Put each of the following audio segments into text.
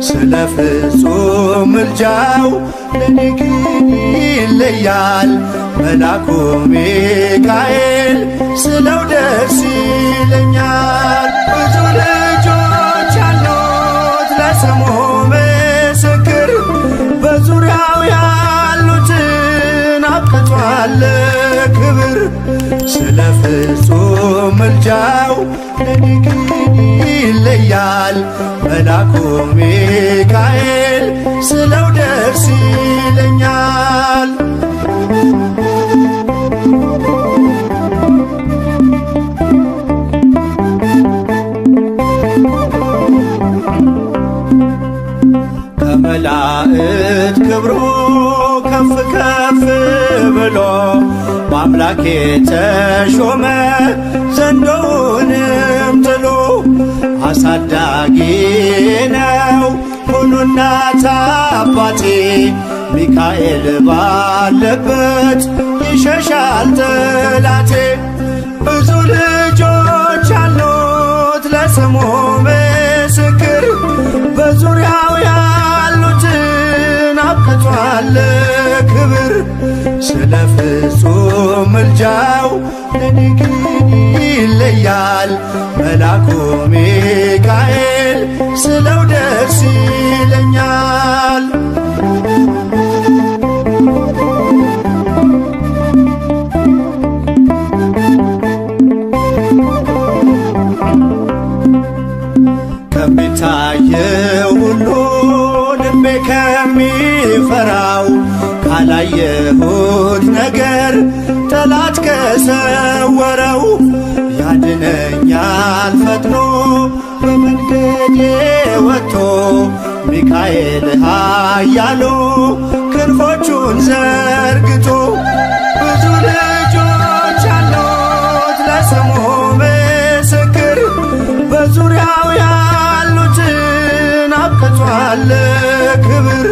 ስለ ፍጹም ምልጃው ለኔ ግን ይለያል። መልአኩ ሚካኤል ስለው ደስ ይለኛል። ብዙ ልጆች አሉት ለስሙ ምስክር፣ በዙሪያው ያሉትን አብቅቷል ክብር። ስለ ፍጹም ምልጃው ለኔ ግን ይለያል። መልአኩ ሚካኤል ስለው ደስ ይለኛል። ከመላእክት ክብሩ ከፍ ከፍ ብሎ በአምላክ የተሾመ ዘንዶውንም ጥሎ አሳዳጊ ነው ሁሉ እናት አባቴ። ሚካኤል ባለበት ይሸሻል ጠላቴ። ብዙ ልጆች አሉት ለስሙ ምስክር፣ በዙሪያው ያሉትን አብቅቷል ክብር። ስለ ፍጹም ምልጃው ለኔ ግን ይለያል። መልአኩ ሚካኤል ስለው ደስ ይለኛል። ከሚታየው ሁሉ ልቤ ከሚፈራው ካላየሁት ነገር ጠላት ከሰወረው ያድነኛል ፈጥኖ በመንገዴ ወጥቶ። ሚካኤል ኃያሉ ክንፎቹን ዘርግቶ ብዙ ልጆች አሉት ለስሙ ምስክር፣ በዙሪያው ያሉትን አብቅቷል ክብር።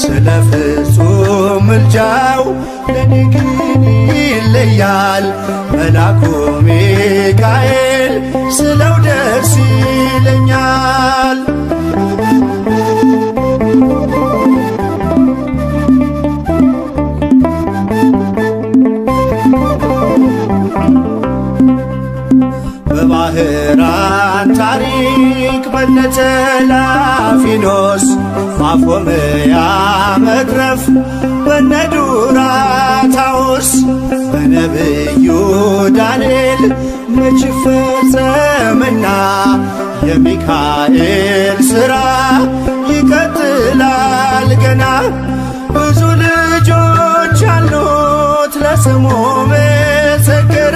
ስለ ፍጹም ምልጃው ለኔ ግን ይለያል። መልአኩ ሚካኤል ስለው ደስ ይለኛል። በባህራን ታሪክ በነተላፊኖስ ማፎምያ መትረፍ በነዱራታውስ በነብዩ ዳንኤል መች ፈጸምና የሚካኤል ሥራ ይቀጥላል ገና። ብዙ ልጆች አሉት ለስሙ ምስክር፣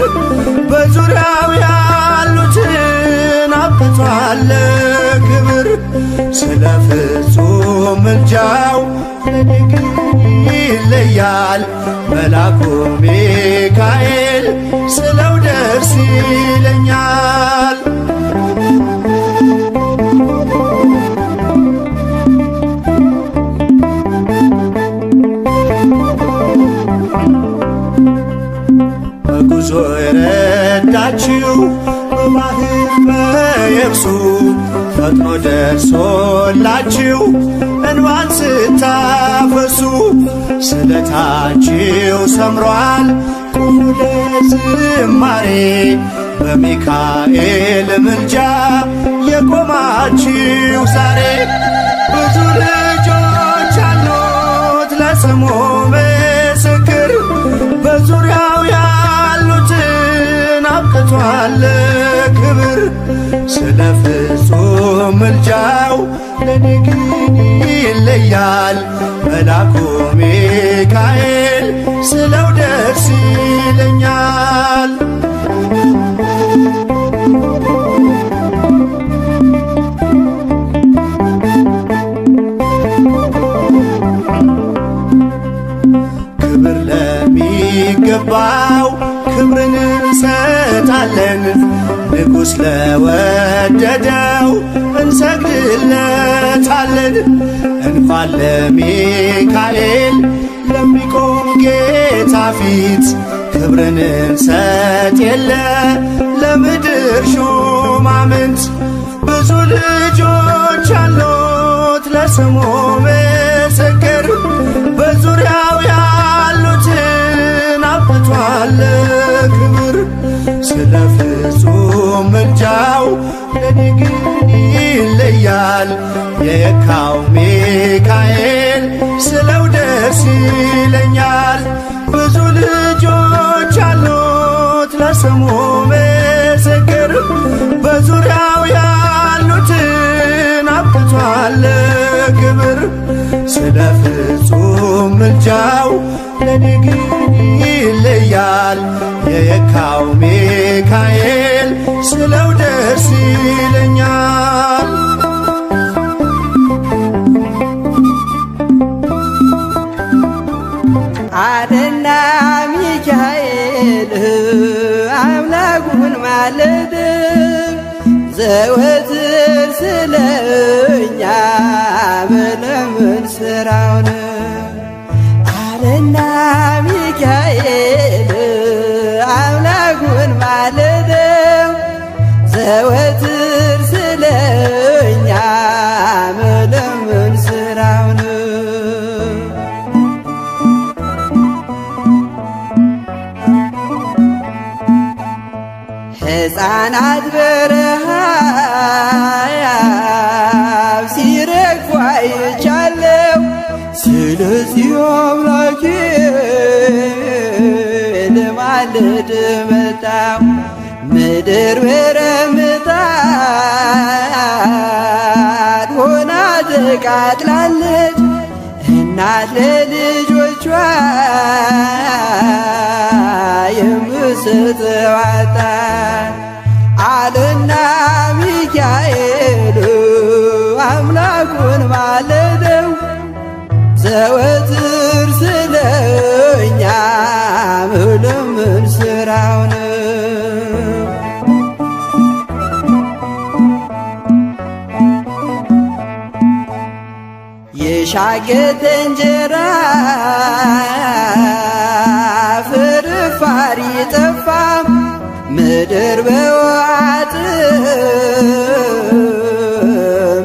በዙሪያው ያሉትን አብቅቷል ክብር። ስለ ፍጹም ምልጃው ለኔ ግን ይለያል። መልአኩ ሚካኤል ስለው ደስ ይለኛል። በጉዞ የረዳችው በባህር በየብሱ ፈጥኖ ደርሶላችሁ እንባን ስታፈሱ። ስለታችሁ ሰምሯል ቁሙ ለዝማሬ፣ በሚካኤል ምልጃ የቆማችሁ ዛሬ። ብዙ ልጆች አሉት ለስሙ ምስክር፣ በዙሪያው ያሉትን አብቅቷል ክብር። ስለ ፍጹም ምልጃው ለኔ ግን ይለያል። መልአኩ ሚካኤል ስለው ደስ ይለኛል። ክብር ለሚገባው ክብርን እንሰጣለን፣ ንጉሥ ለወደደው እንሰግድለታለን። እንኳን ለሚካኤል ለሚቆም ጌታ ፊት ክብርን እንሰጥ የለ ለምድር ሹማምንት። ብዙ ልጆች አሉት ለስሙ ምስክር በዙሪያው ያሉትን አብቅቷል ክብር። ስለ ፍጹም ምልጃው ለኔ ግን ይለያል የየካው ሚካኤል ስለው ደስ ይለኛል። ብዙ ልጆች አሉት ለስሙ ምስክር በዙሪያው ያሉትን አብቅቷል ክብር። ስለ ፍጹም ምልጃው ለኔ ግን ይለያል የየካው ሚካኤል ስለው ደስ ይለኛል። አለና ሚካኤል አምላኩን ማለድ ዘወትር ስለኛ መለመን ስራውን አለና ሚካኤል አምላኩን ማለድ ዘወትር ስለኛ መለመን ስራውን ሕፃናት በረሃብ ሲረግፉ አይቻለሁ። ስለዚህ አምላኬ ልማልድ መጣሁ። ምድር በረምጣድ ሆና ተቃጥላለች። እናት ለልጆቿ የምትሰጠው አጣ አለና ሚካኤል አምላኩን ማለደው ዘወትር ስለኛ መለመን ስራው ነው። የሻገተ እንጀራ ፍርፋሪ ጠፋ ምድር በዋጥም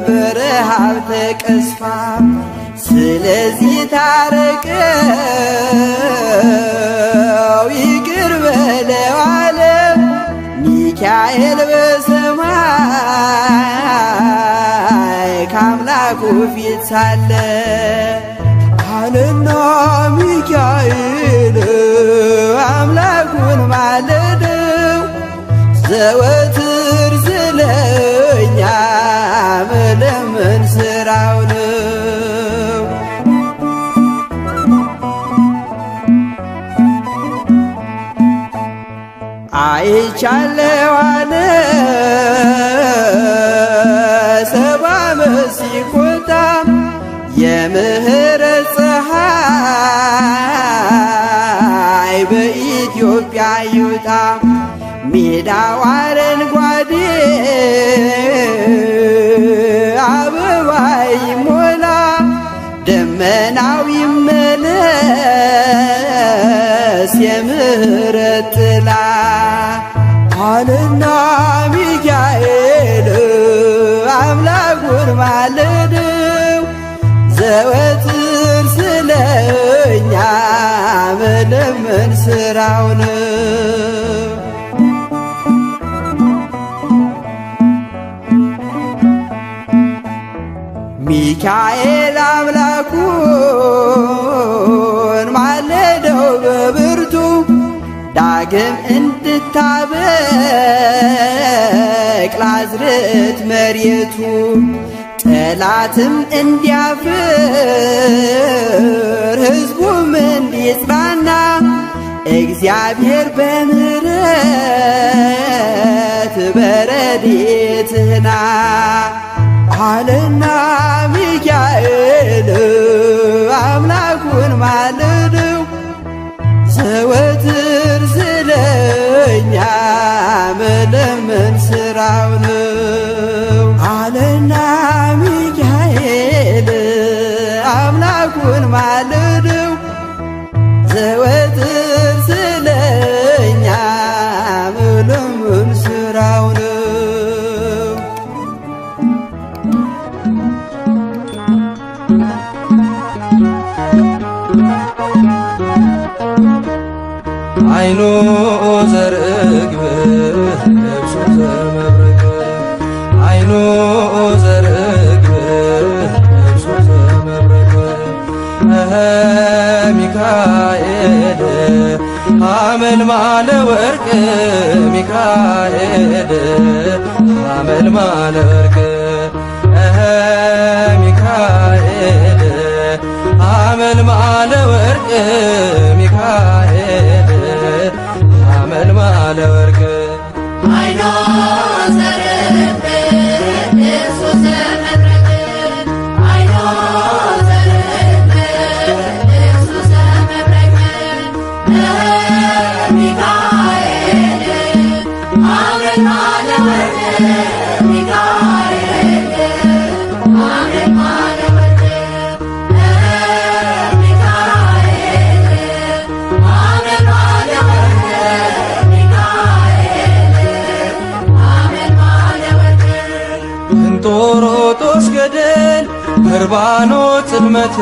በረሃብ ተቀስፋ። ስለዚህ ታረቀው ይቅር በለው አለ ሚካኤል በሰማይ ከአምላኩ ፊት ሳለ አለና ሚካኤል አምላኩን ማለደው ዘወትር ስለኛ መለመን ስራው ነው። አይቻለው አለ ሰባ ዓመት ሲቆጣ የምህረት ፀሐይ በኢትዮጵያ ይውጣ። ሜዳው አረንጓዴ አበባ ይሞላ ደመናው ይመለስ የምህረት ጥላ አለና ሚካኤል አምላኩን ማለደው ዘወትር ስለኛ መለመን ስራው ነው። ሚካኤል አምላኩን ማለደው በብርቱ ዳግም እንድታበቅል አዝርዕት መሬቱ ጠላትም እንዲያፍር ሕዝቡም እንዲጽናና እግዚአብሔር በምሕረት በረድኤትህና አለና ሚካኤል አምላኩን ማለደው ዘወትር ስለኛ መለመን ስራው ነው። አለና ሚካኤል አምላኩን ማለደው ዘወትር ስለኛ መለመን ስራው ነው። አይኑ ዘርግብ ልብሱ ዘመብረቅ አይኑ ዘርግብ ልብሱ ዘመብረቅ ሚካኤል ሐመልማለ ወርቅ ሚካኤል ሐመልማለ ወርቅ ሚካኤል ሐመልማለ ወርቅ ሚካኤል ሐመልማለ ወርቅ አይኖ ዘርግብ ልብሱ ዘመብረቅ አይኖ ዘርግብ ልብሱ ዘመብረቅ ሚካኤል ሐመልማለ ወርቅ ሚካኤል ሐመልማለ ወርቅ ሚካኤል ሐመልማለ ወርቅ እንጦሮጦስ ገደል በርባኖስ ጽልመት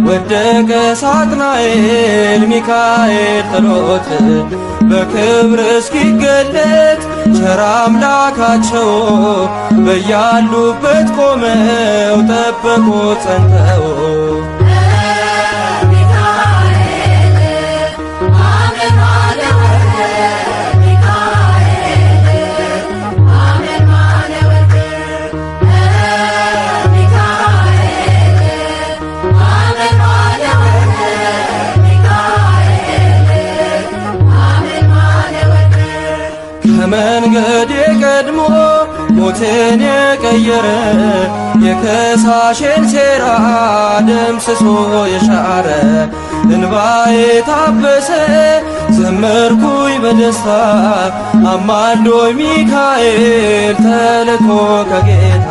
ወደቀ ሳጥናኤል ሚካኤል ጥሎት በክብር እስኪገለጥ ቸር አምላካቸው በያሉበት ቆመው ጠበቁት ጸንተው ከመንገድ ቀድሞ ሞትን የቀየረ የከሳሽን ሴራ ደምስሶ የሻረ እንባዬ ታበሰ ዘመርኩኝ በደስታ አማልዶኝ ሚካኤል ተልኮ ከጌታ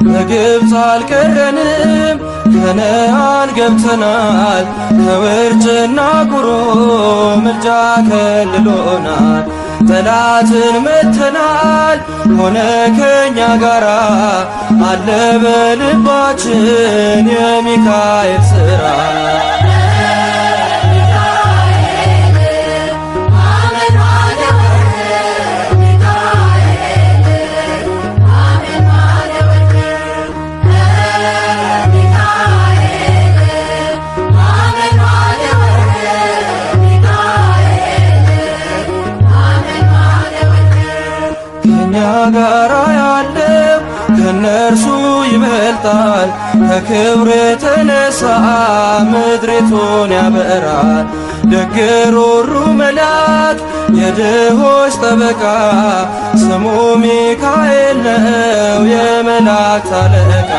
በግብፅ አልቀረንም ከነዓን ገብተናል ከውርጭና ቁሮ ምልጃ ከልሎናል ጠላትን መተናል ሆነ ከኛ ጋራ አለ በልባችን የሚካኤል ሥራ ጋራ ያለው ከነርሱ ይበልጣል ከክብር የተነሳ ምድሪቱን ያበራል ደግ ሩሩ መልአክ የድሆች ጠበቃ ስሙ ሚካኤል ነው የመላእክት አለቃ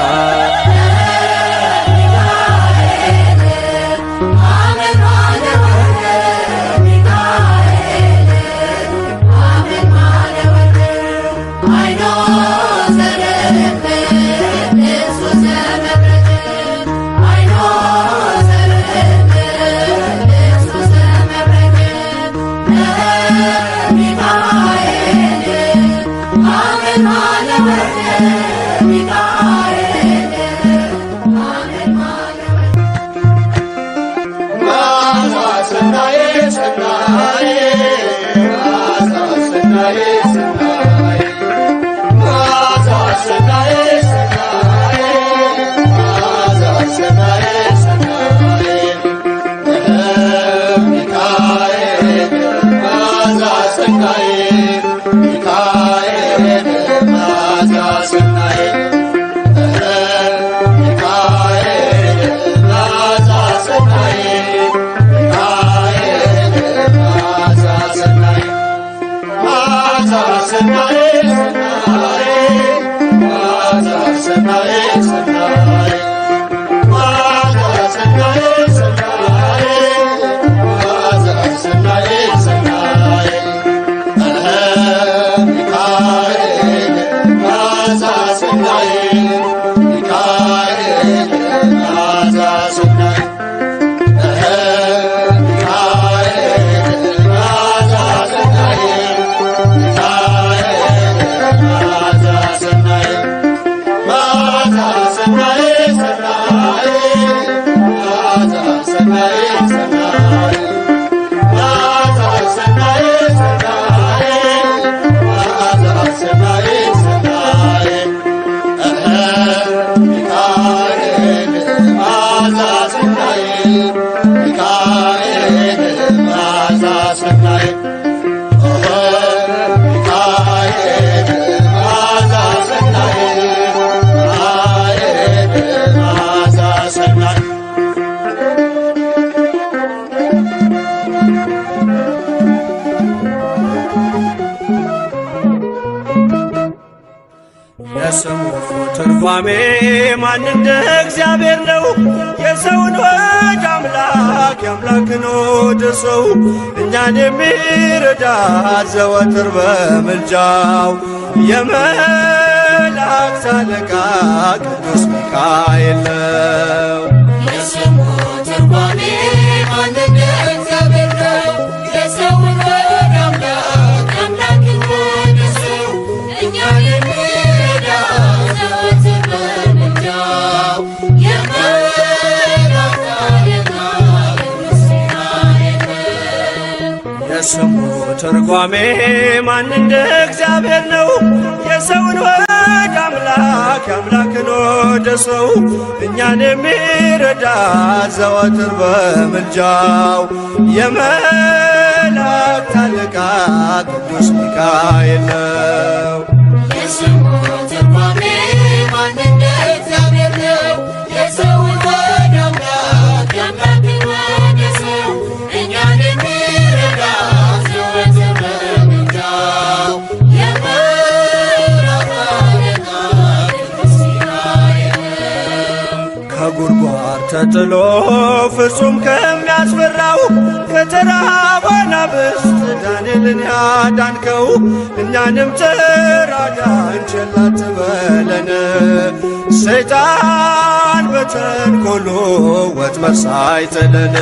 Michael ትርጓሜ ማን እንደ እግዚአብሔር ነው? የሰውን ወድ አምላክ የአምላክን ወደ ሰው እኛን የሚረዳ ዘወትር በምልጃው የመላእክት አለቃ ቅዱስ ሚካኤል ነው። የስሙ ትርጓሜ ማን እንደ እግዚአብሔር ነው? የሰውን ወድ አምላክ የአምላክን ወደ ሰው እኛን የሚረዳ ዘወትር በምልጃው የመላእክት አለቃ ቅዱስ ሚካኤል ነው። የስሙ ትርጓሜ ማን እንደ እግዚአብሔር ነው? የሰውን ወድ አምላክ የአምላክን ወደ ሰው እኛን የሚረዳ ዘወትር በምልጃው የመላእክት አለቃ ቅዱስ ሚካኤል ነው። የስሙ ትርጓሜ ማን እንደ እግዚአብሔር ነው? የሰውን ወድ አምላክ የአምላክን ወደ ሰው እኛን የሚረዳ ዘወትር በምልጃው የመላእክት አለቃ ቅዱስ ሚካኤል ነው። ከጉድጓድ ተጥሎ ፍጹም ከሚያስፈራው ከተራበ አናብስት ዳንኤልን ያዳንከው እኛንም ተራዳን ቸል አትበለን። ሰይጣን በተንኰሉ ወጥመድ ሳይጥለን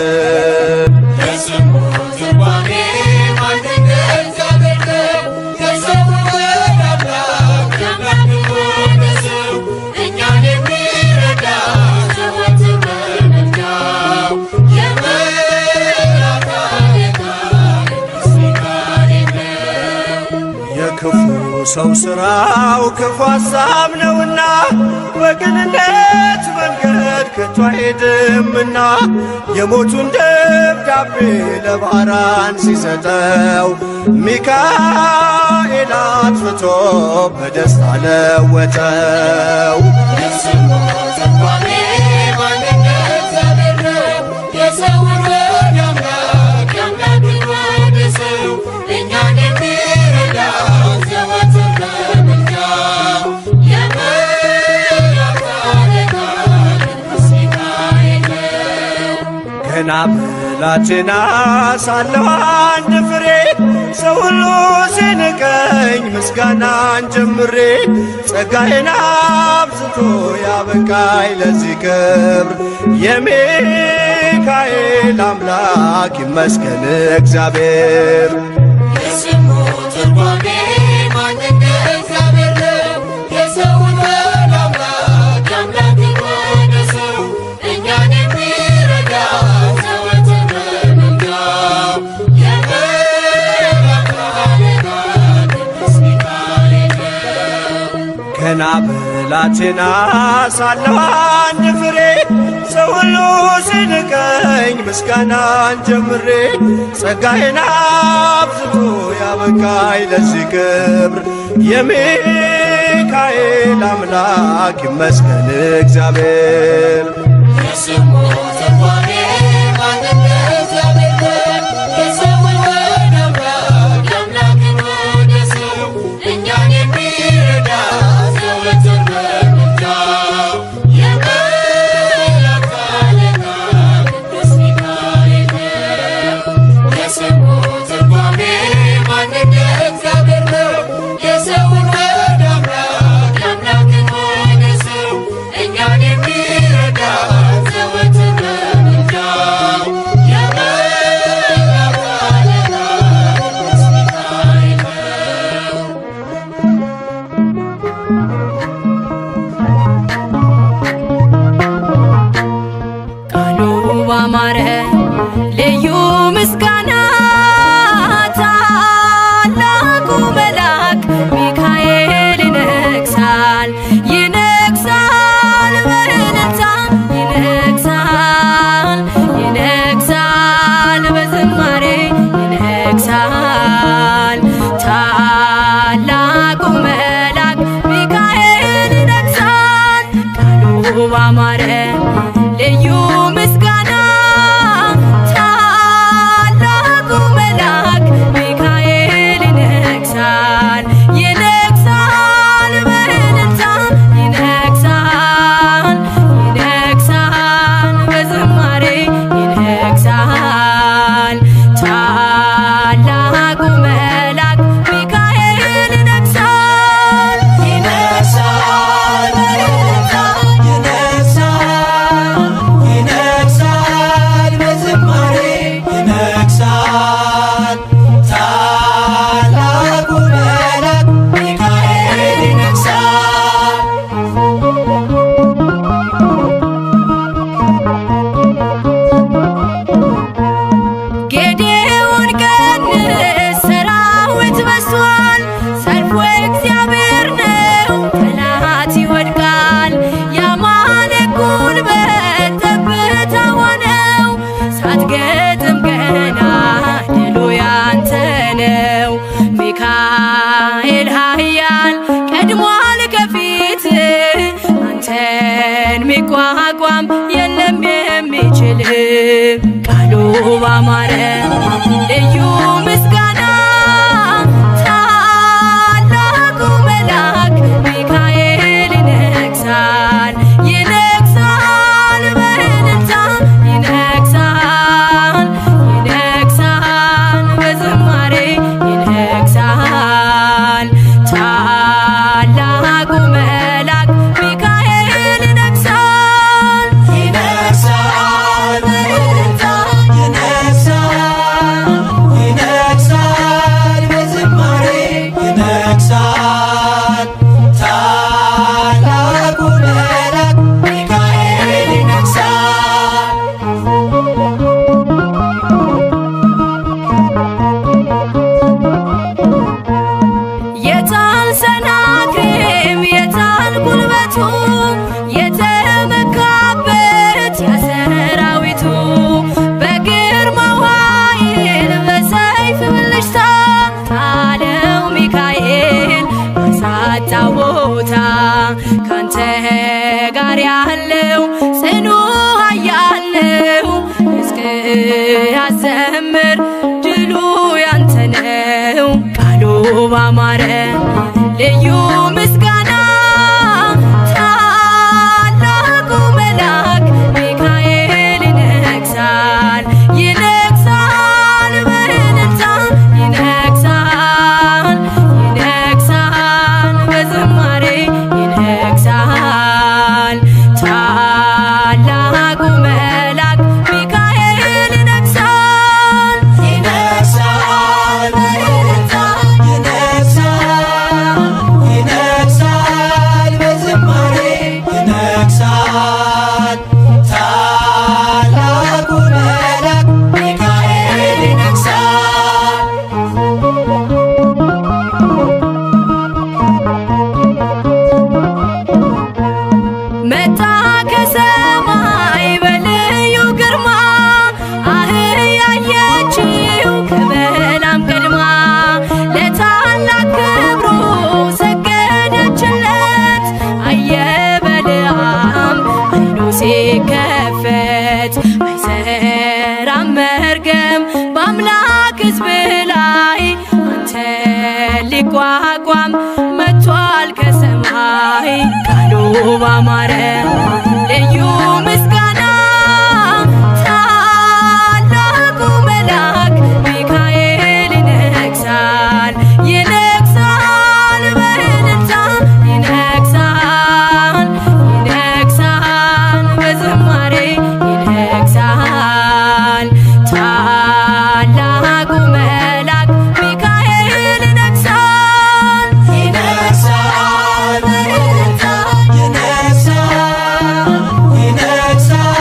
የስሙ ትርጓሜ ማን እንደ እግዚአብሔር ነው? የሰውን ወድ አምላክ የአምላክን ወደ ሰው እኛን የሚረዳ ዘወትር በምልጃው የመላእክት አለቃ ቅዱስ ሚካኤል ነው። የክፉ ሰው ሥራው ክፉ ሐሳብ ነውና በቅንነት መንገድ ከቶ አይሄድምና የሞቱን ደብዳቤ ለባህራን ሲሰጠው ሚካኤል አጥፍቶ በደስታ ለወጠው። የስሙ ትርጓሜ ማን እንደ እግዚአብሔር ነው? የሰውን ወድ አምላክ የአምላክን ወደ ሰው እኛን የሚረዳ ዘወትር በምልጃው የመላእክት አለቃ ቅዱስ ሚካኤል ነው። ገና ብላቴና ሳለሁ አንድ ፍሬ ሰው ሁሉ ሲንቀኝ ምስጋናን ጀምሬ ጸጋዬን አብዝቶ ያበቃኝ ለዚህ ክብር የሚካኤል አምላክ ይመስገን እግዚአብሔር። የስሙ ትርጓሜ ማን እንደ እግዚአብሔር ነው? የሰውን ወድ አምላክ የአምላክን ወደ ሰው እኛን የሚረዳ ዘወትር በምልጃው የመላእክት አለቃ ቅዱስ ሚካኤል ነው። ገና ብላቴና ሳለሁ አንድ ፍሬ ሰው ሁሉ ሲንቀኝ ምስጋናን ጀምሬ ጸጋዬን አብዝቶ ያበቃኝ ለዚህ ክብር የሚካኤል አምላክ ይመስገን እግዚአብሔር። የስሙ ትርጓሜ ማን እንደ እግዚአብሔር ነው? የሰውን ወድ አምላክ የአምላክን ወደ ሰው እኛን የሚረዳ ዘወትር በምልጃው የመላእክት አለቃ ቅዱስ ሚካኤል ነው። የስሙ ትርጓሜ ማን እንደ እግዚአብሔር ነው? የሰውን ወድ አምላክ የአምላክን ወደ ሰው እኛን የሚረዳ ዘወትር በምልጃው የመላእክት አለቃ ቅዱስ ሚካኤል ነው። ቃሉ ባማረ ልዩ ምስጋና ታላቁ መልአክ ሚካኤል ይነግሣል ይነግሣል በእልልታ ይነግሣል ይነግሣል በዝማሬ ይነግሣል ታላቁ መልአክ ሚካኤል ይነግሣል ቃሉ ባማረ ልዩ ምስጋና ታላቁ መልአክ ሚካኤል ይነግሣል ይነግሣል በእልልታ ይነግሣል አይሰጥም ገና ድሉ ያንተ ነው። ሚካኤል ኃያል ቀድሟል ከፊት አንተን ሚቋቋም የለም የሚችል ቃሉ ባማረ ልዩ ምስጋና ታላቁ መልአክ ሚካኤል ይነግሣል ይነግሣል በእልልታ ይነግሣል ይነግሣል በዝማሬ ይነግሣል ታላቁ መልአክ ሚካኤል ይነግሣል ይነግሣል በእልልታ ይነግሣል ይነግሣል በዝማሬ ይነግሣል ታላቁ መልአክ ሚካኤል ይነግሣል። የታል ሰናክሬም የታል ጉልበቱ የተመካበት የሰራዊቱ በግርማው ኃይል በሰይፍ ብልጭታ ጣለው ሚካኤል አሳጣው ቦታ ካንተ ጋር ያለው ጽኑ ኃያል ነው። ሕዝቅያስ ዘምር ድሉ ያንተ ነው። ቃሉ ባማረ ልዩ ምስጋና ታላቁ መልአክ ሚካኤል ይነግሣል ይነግሣል በእልልታ ይነግሣል ይነግሣል በዝማሬ ይነግሣል ታላቁ መልአክ ሚካኤል ይነግሣል ይነግሣል በእልልታ ይነግሣል ይነግሣል በዝማሬ ይነግሣል ታላቁ መልአክ ሚካኤል ይነግሣል። መጣ ከሰማይ በልዩ ግርማ አህያ ያየችው ከበላም ቀድማ ለታላቅ ክብሩ ሰገደችለት። አየ በለዓም ዓይኑ ሲከፈት አይሰራም መርገም በአምላክ ሕዝብ ላይ አንተን ሊቋቋም መጥቷል ከሰማይ ቃሉ ባማረ ልዩ ምስጋና ታላቁ መልአክ ሚካኤል ይነግሣል ይነግሣል በእልልታ ይነግሣል ይነግሣል በዝማሬ ይነግሣል ታላቁ መልአክ ሚካኤል ይነግሣል ይነግሣል በእልልታ ይነግሣል ይነግሣል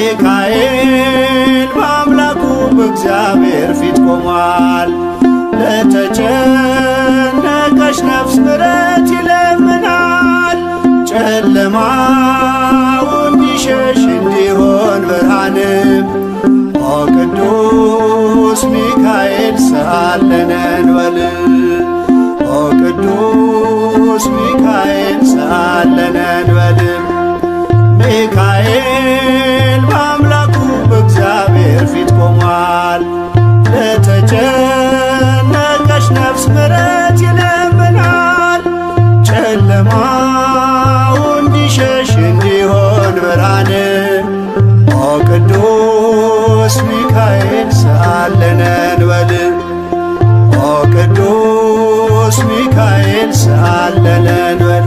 ሚካኤል በአምላኩ በእግዚአብሔር ፊት ቆሟል። ለተጨነቀች ነፍስ ምሕረት ይለምናል። ጨለማው እንዲሸሽ እንዲሆን ብርሃንም ኦ ቅዱስ ሚካኤል ሰአለነ እንበል። ኦ ቅዱስ ሚካኤል ሰአለነ እንበል። ሚካኤል በአምላኩ በእግዚአብሔር ፊት ቆሟል። ለተጨነቀች ነፍስ ምሕረት ይለምናል። ጨለማው እንዲሸሽ እንዲሆን ብርሃን ኦ ቅዱስ ሚካኤል ሰአለነ እንበል። ኦ ቅዱስ ሚካኤል ሰአለነ እንበል።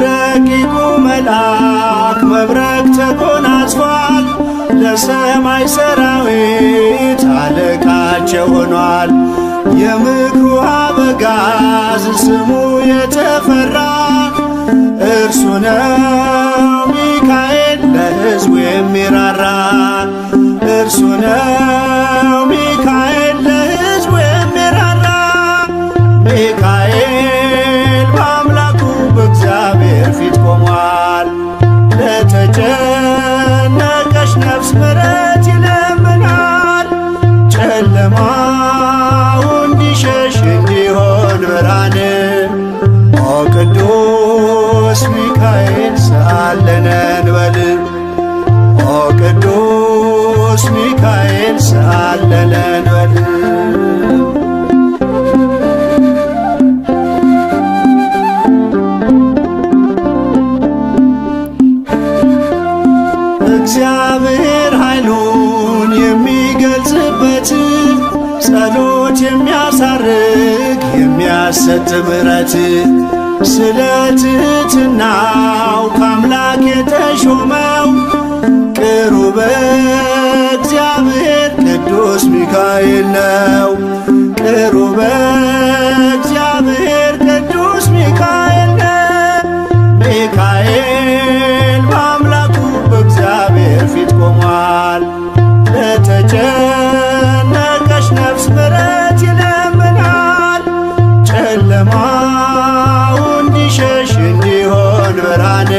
ረቂቁ መልአክ መብረቅ ተጎናጽፏል። ለሰማይ ሰራዊት አለቃቸው ሆኗል። የምክሩ አበጋዝ ስሙ የተፈራ እርሱ ነው ሚካኤል ለሕዝቡ የሚራራ። እርሱ ነው ሚካኤል ለሕዝቡ የሚራራ። ሚካኤል በአምላኩ በእግዚአብሔር ፊት ቆሟል። ለተጨነቀች ነፍስ ምሕረት ይለምናል። ጨለማው እንዲሸሽ እንዲሆን ብርሃን ኦ ቅዱስ ሚካኤል ሰአለነ እንበል። ኦ ቅዱስ ሚካኤል ሰአለነ እንበል። እግዚአብሔር ኃይሉን የሚገልጽበት ጸሎት የሚያሳርግ የሚያሰጥ ምሕረት ስለ ትሕትናው ከአምላክ የተሾመው ቅሩበ እግዚአብሔር ቅዱስ ሚካኤል ነው። ቅሩበ እግዚአብሔር ቅዱስ ሚካኤል ነው። ሚካኤል በአምላኩ በእግዚአብሔር ፊት ቆሟል። ለተጨነቀች ነፍስ ምሕረት ይለምናል። ጨለማው እንዲሸሽ እንዲሆን ብርሃን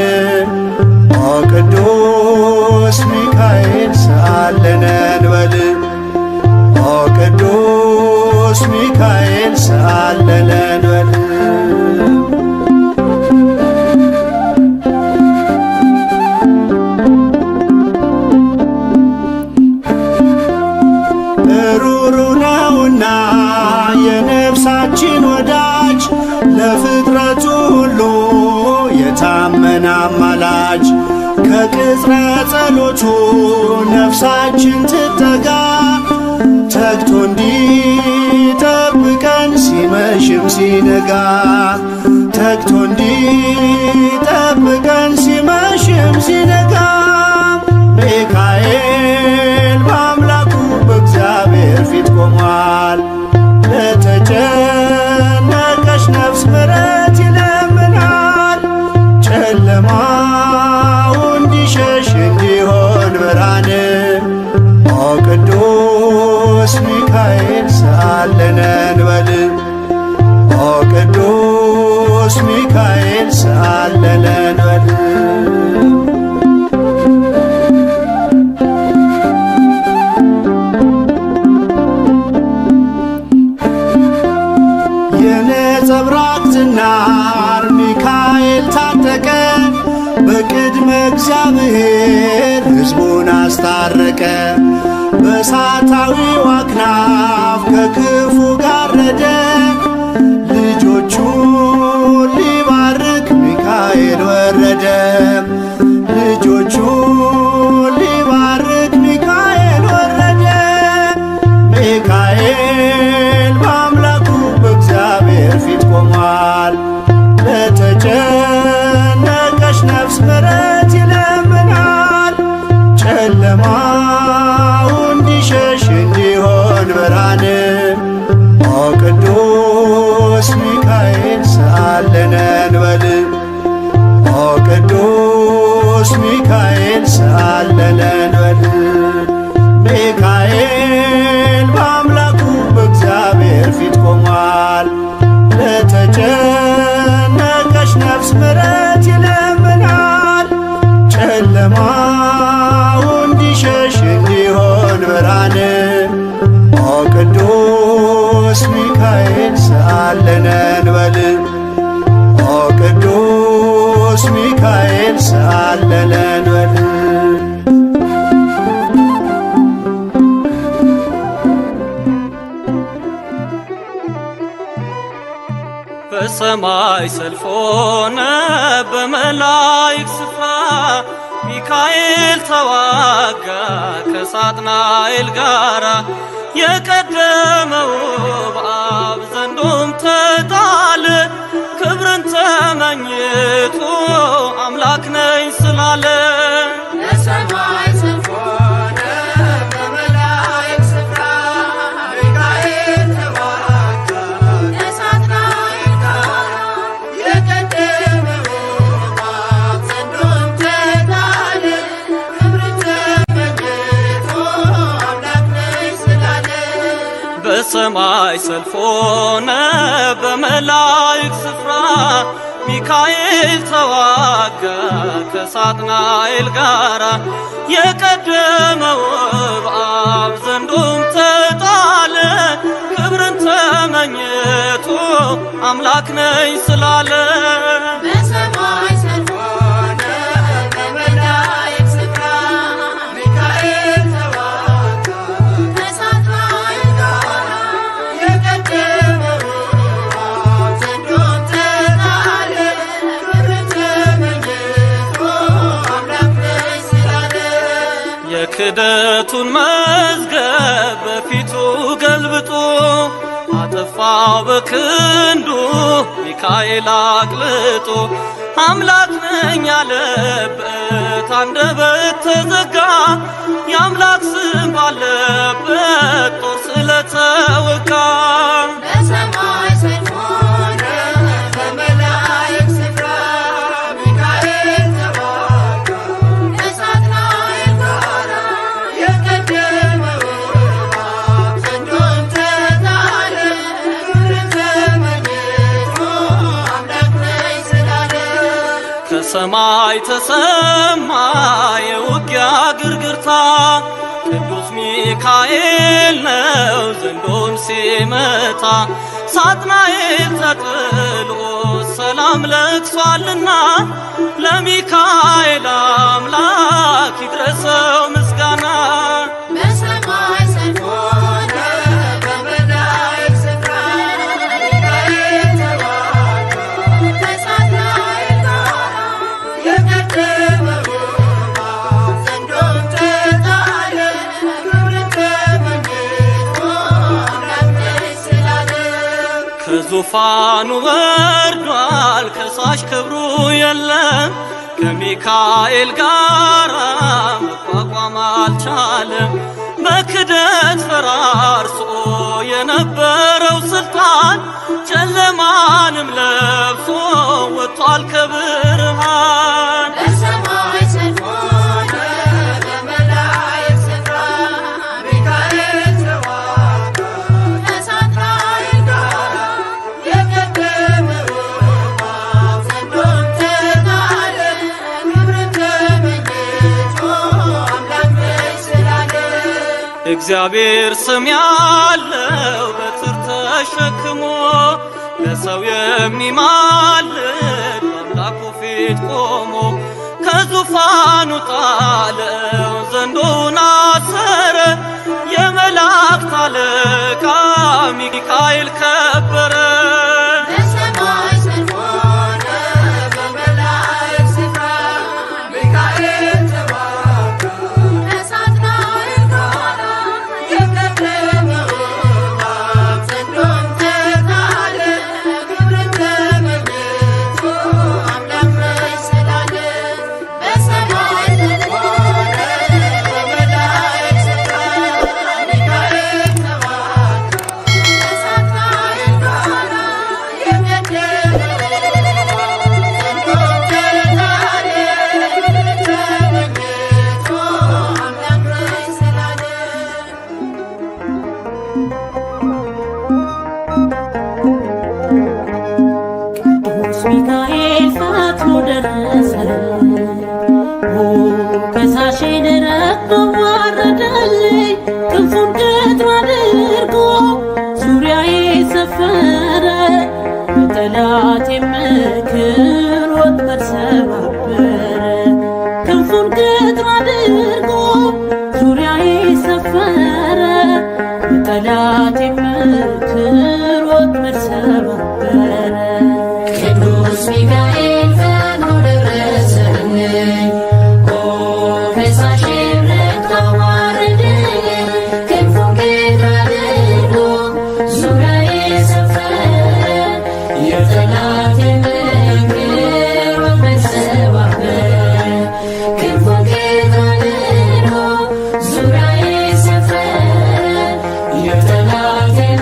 ኦ ቅዱስ ሚካኤል ሰአለነ እንበል። ኦ ቅዱስ ሚካኤል ሰአለነ እንበል። ሩሩ ነውና የነፍሳችን ወዳጅ ለፍጥረቱ ሁሉ የታመነ አማላጅ ከቅጽረ ጸሎቱ ነፍሳችን ትጠጋ ተግቶ እንዲጠብቀን ሲመሽም ሲነጋ ተግቶ እንዲጠብቀን ሲመሽም ሲነጋ ሚካኤል በአምላኩ በእግዚአብሔር ፊት ቆሟል። ለተጨነቀች ነፍስ ምሕረት ይለምናል። ጨለማው እንዲሸሽ እንዲሆን ብርሃን ኦ ቅዱስ ሚካኤል ሰአለነ እንበል። ኦ ቅዱስ ሚካኤል ሰአለነ እንበል። የነጸብራቅ ዝናር ሚካኤል ታጠቀ። በቅድመ እግዚአብሔር ሕዝቡን አስታረቀ። በእሳታዊው አክናፍ ከክፉ ጋረደ። ልጆቹን ሊባርክ ሚካኤል ወረደ። ልጆቹን ሊባርክ ሚካኤል ወረደ። ሚካኤል በአምላኩ በእግዚአብሔር ፊት ቆሟል። ለተጨነቀች ነፍስ ምሕረት ይለምናል። ጨለማው እንዲሸሽ እንዲሆን ብርሃን ኦ ቅዱስ ሚካኤል ሰአለለን በል ሚካኤል በአምላኩ በእግዚአብሔር ፊት ቆሟል። ለተጨነቀች ነፍስ ምሕረት ይለምናል። ጨለማው እንዲሸሽ እንዲሆን ብርሃን ኦ ቅዱስ ሚካኤል ሰአለለን በል ኦ ቅዱስ ሚካኤል ሰአለለን በል በሰማይ ሰልፍ ሆነ በመላእክት ስፍራ ሚካኤል ተዋጋ ከሳጥናኤል ጋራ የቀደመው በአብ ዘንዶም ተጣለ ክብርን ተመኝቶ አምላክ ነኝ ስላለ በሰማይ ሰልፍ ሆነ በመላእክት ስፍራ ሚካኤል ተዋጋ ከሳጥናኤል ጋራ የቀደመው በአብ ዘንዶም ተጣለ ክብርን ተመኝቶ አምላክ ነኝ ስላለ በሰማይ ሰልፍ ሆነ በመላእክት ስፍራ ሚካኤል ተዋጋ ከሳጥናኤል ጋራ የቀደመው በአብ ዘንዶም ተጣለ ክብርን ተመኝቶ አምላክ ነኝ ስላለ በሰማይ ሰልፍ ሆነ በመላእክት ስፍራ ሚካኤል ተዋጋ ከሳጥናኤል ጋራ የቀደመው በአብ ዘንዶም ተጣለ ክብርን ተመኝቶ አምላክ ነኝ ስላለ የክደቱን መዝገብ በፊቱ ገልብጦ አጠፋው በክንዱ ሚካኤል አቅልጦ አምላክ ነኝ ያለበት አንደበት ተዘጋ የአምላክ ስም ባለበት ጦር ስለተወጋ በሰማይ ሰልፍ ሆነ በመላእክት ስፍራ ሚካኤል ተዋጋ ከሳጥናኤል ጋራ የቀደመው በአብ ዘንዶም ተጣለ ክብርን ተመኝቶ አምላክ ነኝ ስላለ ከሰማይ ተሰማ የውጊያ ግርግርታ ቅዱስ ሚካኤል ነው ዘንዶን ሲመታ ሳጥናኤል ተጥሎ ሰላም ለቅሷልና ለሚካኤል አምላክ ይድረሰው ምስጋና በሰማይ ሰልፍ ሆነ በመላእክት ስፍራ ሚካኤል ተዋጋ ከሳጥናኤል ጋራ የቀደመው በአብ ዘንዶም ተጣለ ክብርን ተመኝቶ አምላክ ነኝ ስላለ ከዙፋኑ ወርዷል ከሳሽ ክብሩ የለም ከሚካኤል ጋር መቋቋም አልቻለም በክደት ፈራርሶ የነበረው ስልጣን ጨለማንም ለብሶ ወጥቷል ከብርሃን በሰማይ ሰልፍ ሆነ በመላእክት ስፍራ ሚካኤል ተዋጋ ከሳጥናኤል ጋራ የቀደመው በአብ ዘንዶም ተጣለ ክብርን ተመኝቶ አምላክ ነኝ ስላለ እግዚአብሔር ስም ያለው በትር ተሸክሞ ለሰው የሚማልድ በአምላኩ ፊት ቆሞ ከዙፋኑ ጣለው ዘንዶውን አሰረ የመላእክት አለቃ ሚካኤል ከበረ በሰማይ ሰልፍ ሆነ በመላእክት ስፍራ ሚካኤል ተዋጋ ከሳጥናኤል ጋራ የቀደመው በአብ ዘንዶም ተጣለ ክብርን ተመኝቶ አምላክ ነኝ ስላለ በሰማይ ሰልፍ ሆነ በመላእክት ስፍራ ሚካኤል ተዋጋ ከሳጥናኤል ጋራ ሚካኤል ፈጥኖ ደረሰልኝ። ከሳሼን ረግጦ ዋረደልኝ። ክንፉን ቅጥር አድርጎ ዙሪያዬ ሰፈረ። በጠላቴ ምክር ወጥመድ ሰባበረ። ክንፉን ቅጥር አድርጎ ዙሪያዬ ሰፈረ። በጠላቴ ምክር ወጥመድ ሰባበረ። ቅዱስ ሚካኤል ፈጥኖ ደረሰልኝ። ከሳሼን ረግጦ አዋረደኝ። ክንፉን ቅጥር አድርጎ ዙሪያዬ ሰፈረ። የጠላቴን ምክር ወጥመድ ሰባበረ። ክንፉን ቅጥር አድርጎ ዙሪያዬ ሰፈረ። የጠላቴን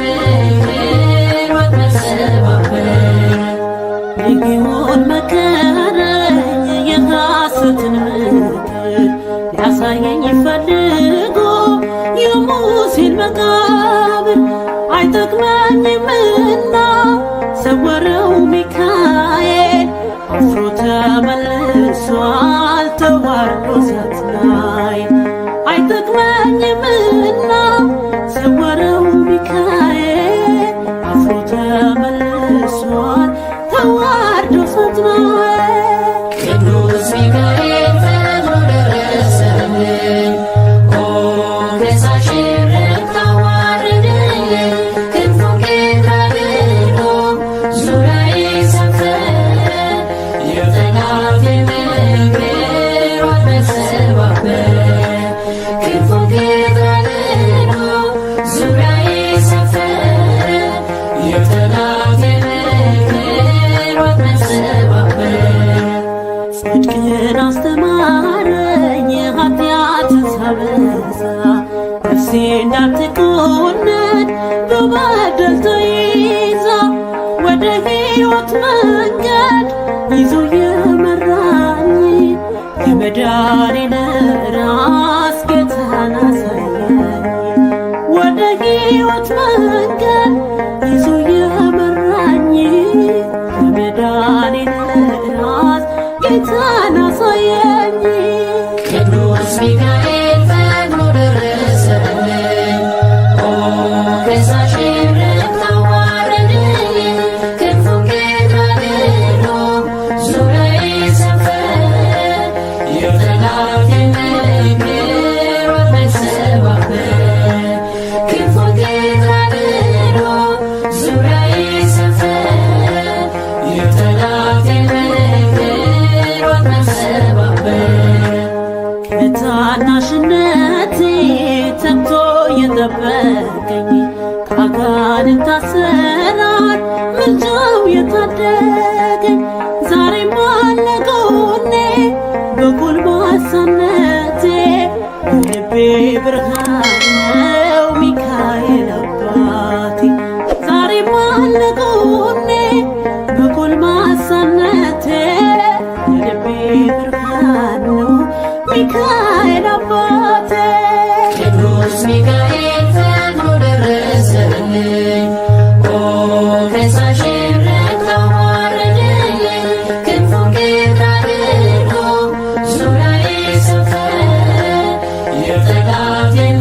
ምክር ወጥመድ ሰባበረ። ሊሆን መከረኝ የሐሰትን ምክር ሊያሳየኝ ፈልጎ የሙሴን መቃብር አይጠቅመኝምና ሰወረው ሚካኤል አፍሮ ተመልሷል ተዋርዶ ሳትናይ አይጠቅመኝምና ሰወረው ሚካኤል አፍሮ ተመልሷል ተዋርዶ ሳትናይ። ቅዱስ ሚካኤል ፈጥኖ ደረሰልኝ። ከሳሼን ረግጦ አዋረደኝ። ክንፉን ቅጥር አድርጎ ዙሪያዬ ሰፈረ። የጠላቴን ምክር ወጥመድ ሰባበረ። ክንፉን ቅጥር አድርጎ ዙሪያዬ ሰፈረ። የጠላቴን ምክር ወጥመድ ሰባበረ። ጽድቅን አስተማረኝ ኃጢአትን ሳበዛ ነፍሴ እንዳትኮነን በበደል ተይዛ ወደ ሕይወት መንገድ ይዞ የመራኝ የመዳኔን ራስ ጌታን አሳየኝ። ወደ ሕይወት መንገድ ይዞ የመራኝ የመዳኔን ራስ ጌታን አሳየኝ። ቅዱስ ሚካኤል ፈጥኖ ደረሰልኝ። ከሳሼን ረግጦ አዋረደኝ። ክንፉን ቅጥር አድርጎ ዙሪያዬ ሰፈረ። የጠላቴን ምክር ወጥመድ ሰባበረ። ክንፉን ቅጥር አድርጎ ዙሪያዬ ሰፈረ። የጠላቴን ምክር ወጥመድ ሰባበረ። ከታናሽነቴ ተግቶ የጠበቀኝ ከአጋንንት አሰራር ምልጃው የታደገኝ ዛሬም አለ ጎኔ በጎልማሳነቴ የልቤ ብርሃን ነው ሚካኤል አባቴ። ዛሬም አለ ጎኔ በጎልማሳነቴ የልቤ ብርሃን ነው ሚካኤል አባቴ። ቅዱስ ሚካኤል ፈጥኖ ደረሰልኝ። ከሳሼን ረግጦ አዋረደኝ። ክንፉን ቅጥር አድርጎ ዙሪያዬ ሰፈረ። የጠላቴን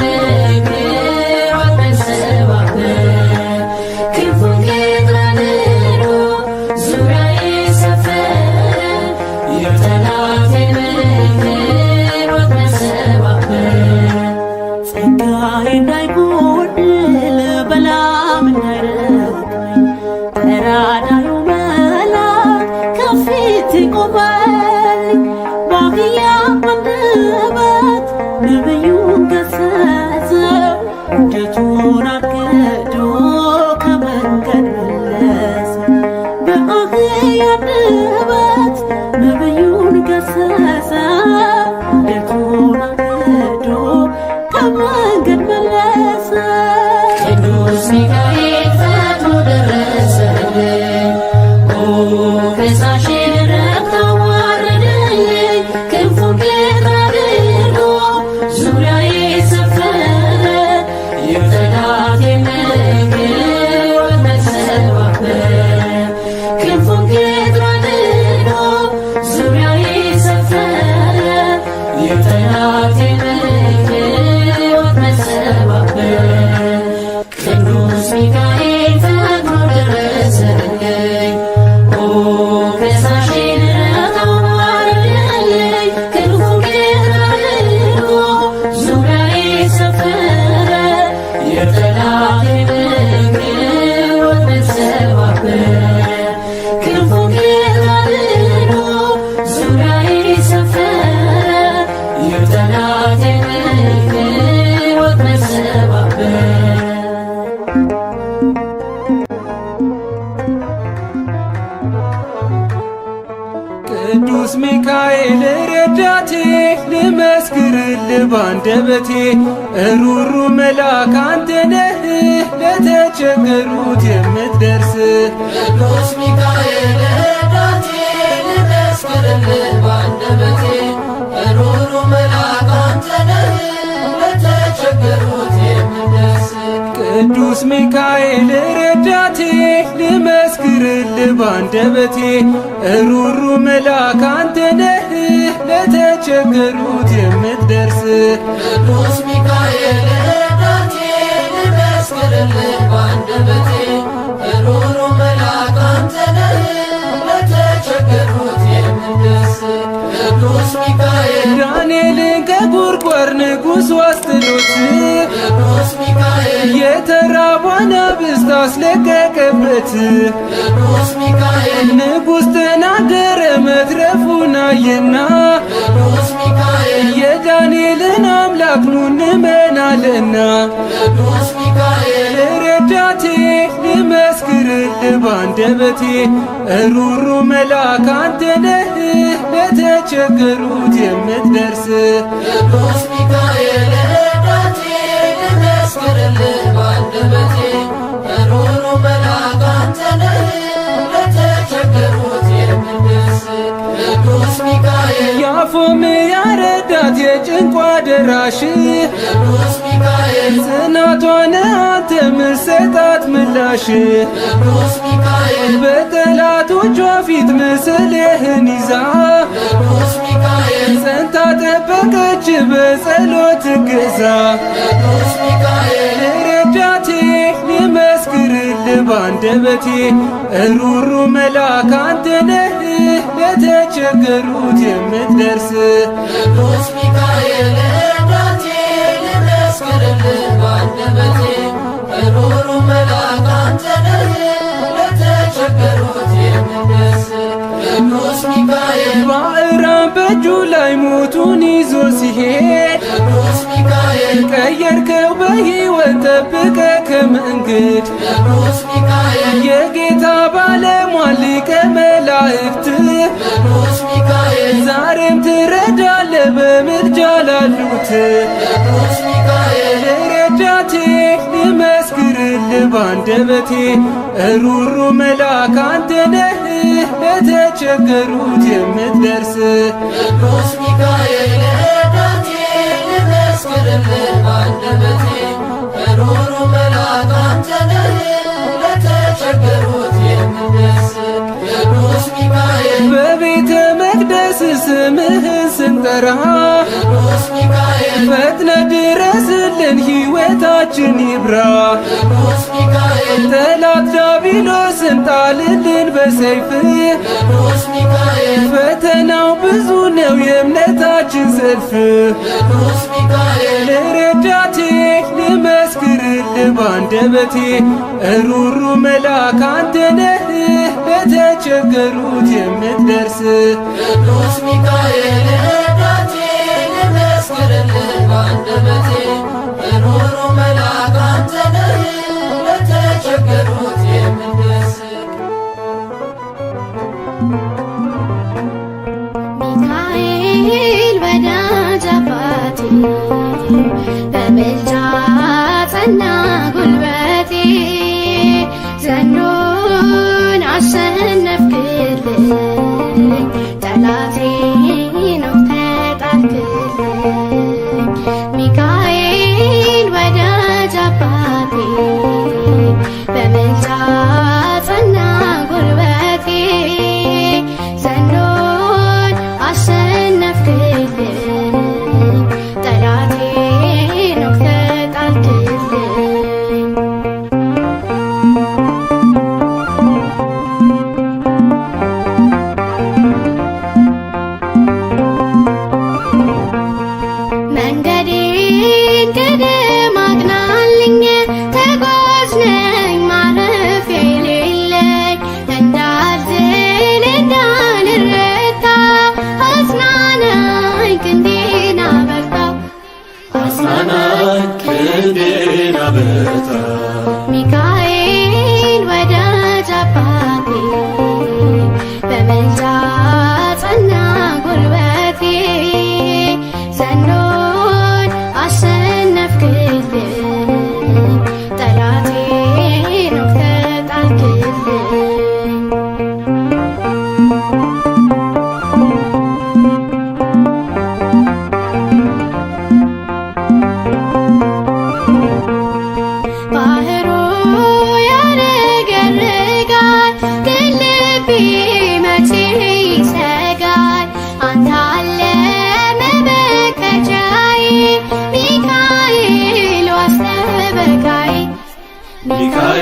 ሚካኤል ረዳቴ ልመስክርልህ ባንደበቴ ሩሩ መልአክ አንተ ነህ ለተቸገሩት የምትደርስ ቅዱስ ሚካኤል ረዳቴ ልመስክርልህ ባንደበቴ ሩሩ መልአክ አንተ ነህ ለተቸገሩት የምትደርስ ቅዱስ ሚካኤል ረዳቴ ልመስክርልህ ባንደበቴ ሩሩ መልአክ አንተ ነህ ለተቸገሩት የምትደርስ ቅዱስ ሚካኤል ረዳቴ ልመስክርልህ ባንደበቴ ሩሩ መልአክ አንተ ነህ ለተቸገሩት የምትደርስ ቅዱስ ሚካኤል ዳንኤልን ከጉድጓድ ንጉሥ አስጥሎት ቅዱስ ሚካኤል የተራቡ አናብስት አስለቀቀበት ቅዱስ ሚካኤል ንጉሥ ተናገረ መትረፉን አየና ቅዱስ ሚካኤል የዳንኤልን አምላክ ኑ እንመናለና ቅዱስ ሚካኤል ረዳቴ ልመስክርልህ ባንደበቴ ሩሩ መልአክ አንተ ነህ ለተቸገሩት የምትደርስ ቅዱስ ሚካኤል ረዳቴ ልመስክርልህ ባንደበቴ ሩሩ መልአክ አንተ ነህ ለተቸገሩት የምትደርስ ቅዱስ ሚካኤል የአፎምያ ረዳት የጭንቋ ደራሽ ቅዱስ ሚካኤል ጽናቷን አንተ ምሰጣት ምላሽ ቅዱስ ሚካኤል በጠላቶቿ ፊት ምስልህን ይዛ ቅዱስ ሚካኤል ጸንታ ጠበቀች በጸሎት እገዛ ቅዱስ ሚካኤል ረዳቴ ልመስክርልህ ባንደበቴ ሩሩ መልአክ አንተ ነህ ለተቸገሩት የምትደርስ ቅዱስ ሚካኤል ረዳቴ ልመስክርልህ ባንደበቴ ሩሩ መልአክ አንተ ነህ ለተቸገሩት የምትደርስ ቅዱስ ሚካኤል ባዕራን በእጁ ላይ ሞቱን ይዞ ሲሄድ ቅዱስ ሚካኤል ቀየርከው በሕይወት ጠብቀ ከመንገድ ቅዱስ ሚካኤል የጌታ ባለሟል ሊቀ መላእክት ቅዱስ ሚካኤል ዛሬም ትረዳለ በምልጃ ላሉት ቅዱስ ሚካኤል ረዳቴ ልመስክርልህ ባንደበቴ ሩሩ መልአክ አንተ ነህ ለተቸገሩት የምትደርስ ቅዱስ ሚካኤል ረዳቴ ልመስክርልህ ባንደበቴ ሩሩ መልአክ አንተ ነህ ለተቸገሩት የምትደርስ ቅዱስ ሚካኤል በቤተ መቅደስ ስምህን ስንጠራ ቅዱስ ሚካኤል ፈጥነ ድረስልን ሕይወታችን ይብራ ቅዱስ ሚካኤል ጠላት ዲያብሎስን ጣልልን በሰይፍ ቅዱስ ሚካኤል ፈተናው ብዙ ነው የእምነታችን ሰልፍ ቅዱስ ሚካኤል ረዳቴ ልመስክርልህ ባንደበቴ ሩሩ መልአክ አንተ ነህ ለተቸገሩት የምትደርስ ቅዱስ ሚካኤል ረዳቴ ልመስክርልህ ባንደበቴ ሩሩ መልአክ አንተ ነህ ለተቸገሩት የምትደርስ ሚካኤል ወዳጅ አባቴ በምልጃ ጸና ጉልበቴ ዘንዶን አሸነፍክልኝ ጠላቴ ነው ተጣልክልኝ ሚካኤል ወዳጅ አባቴ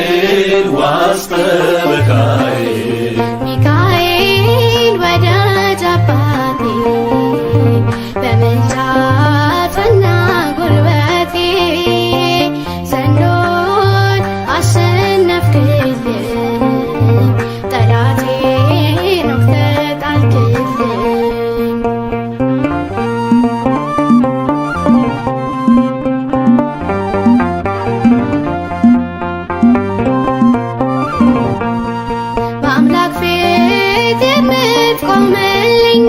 ሚካኤል ዋስ ጠበቃዬ ሚካኤል ወዳጅ አባቴ በምልጃ ጸና ጉልበቴ ዘንዶን አሸነፍክልኝ ጠላቴን ወግተህ ጣልክልኝ በአምላክ ፊት የምትቆምልኝ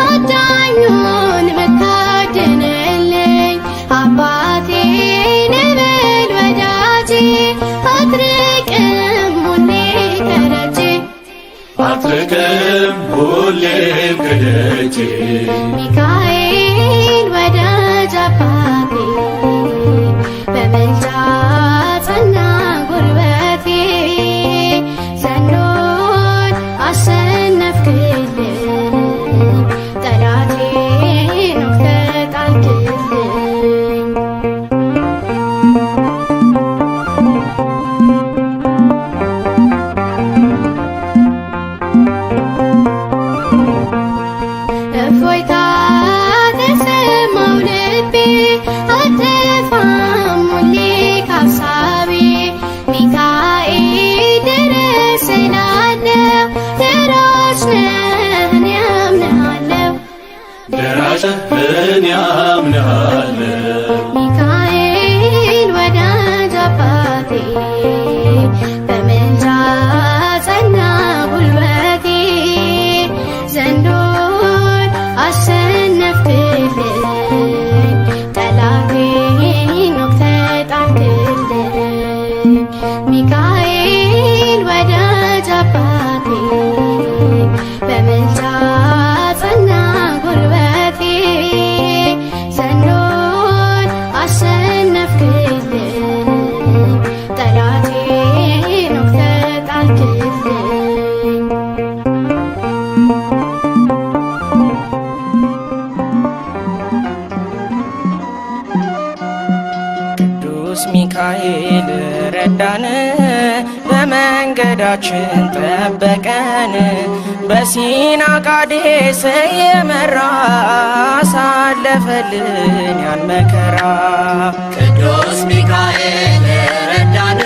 አዳኙን የምታድንልኝ አባቴ ነህ በል ወዳጄ አትርቅም ሁሌ ከደጄ አትርቅም ሁሌም ከደጄ ሚካኤል ወዳጅ አባቴ በምልጃ ጸና ጉልበቴ ዘንዶን አሸነፍክልኝ ጠላቴን ወግተህ ጣልክልኝ እፎይታ ተሰማው ልቤ አልጠፋም ሁሌ ካሳቤ ሚካኤል ድረስ እላለሁ ደራሽ ነህ እኔ አምንሃለሁ ደራሽ እኔ አምንሃለሁ ሚካኤል ወዳጅ አባቴ በምልጃ ጸና ጉልበቴ ዘንዶን አሸነፍክልኝ ጠላቴን ወግተህ ጣልክልኝ ሚካኤል ወዳጅ አባቴ በምልጃ ጸና ጉልበቴ ዘንዶን አሸነፍክልኝ ጠላቴን ወግተህ ጣልክልኝ ቅዱስ ሚካኤል ረዳን፣ በመንገዳችን ጠበቀን። በሲና ቃዴስ የመራ አሳለፈልን ያን መከራ። ቅዱስ ሚካኤል ረዳን፣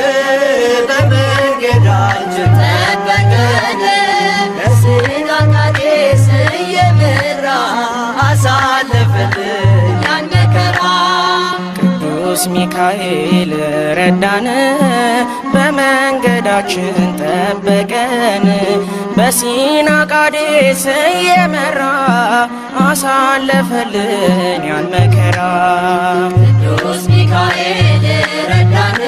በመንገዳችን ጠበቀን። በሲና ቃዴስ የመራ አሳለፈልን ያን መከራ። ቅዱስ ሚካኤል ረዳን፣ በመንገዳችን ጠበቀን። በሲና ቃዴስ የመራ አሳለፈልን ያን መከራ። ቅዱስ ሚካኤል ረዳን፣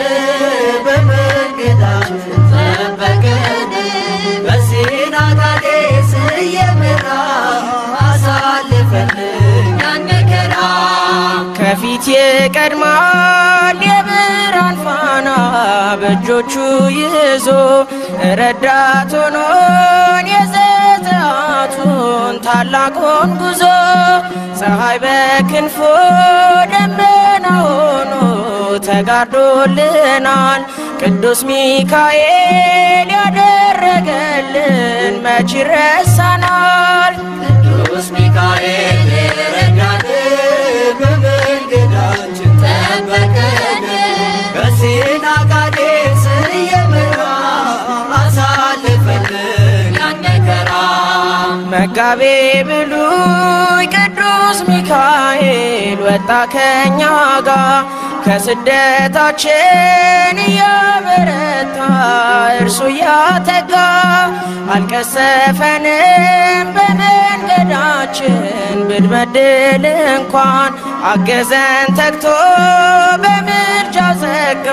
በመንገዳችን ጠበቀን። በሲና ቃዴስ የመራ አሳለፈልን ያን መከራ። ከፊት ይቀድማል የብርሃን ፋና በእጆቹ ይዞ ረዳት ሆኖን የዘጸአቱን ታላቁን ጉዞ። ፀሐይ በክንፉ ደመና ሆኖ ተጋርዶልናል። ቅዱስ ሚካኤል ያደረገልን መች ይረሳናል። ቅዱስ ሚካኤል ረዳን፣ በመንገዳችን ጠበቀን። በሲና ቃዴስ የመራ አሳለፈልን ያን መከራ። መጋቤ ብሉይ ቅዱስ ሚካኤል ወጣ ከኛ ጋር ከስደታችን እያበረታ እርሱ እያተጋ። አልቀሰፈንም በመንገዳችን ብንበድል እንኳን አገዘን ተግቶ በምልጃ ዘጋ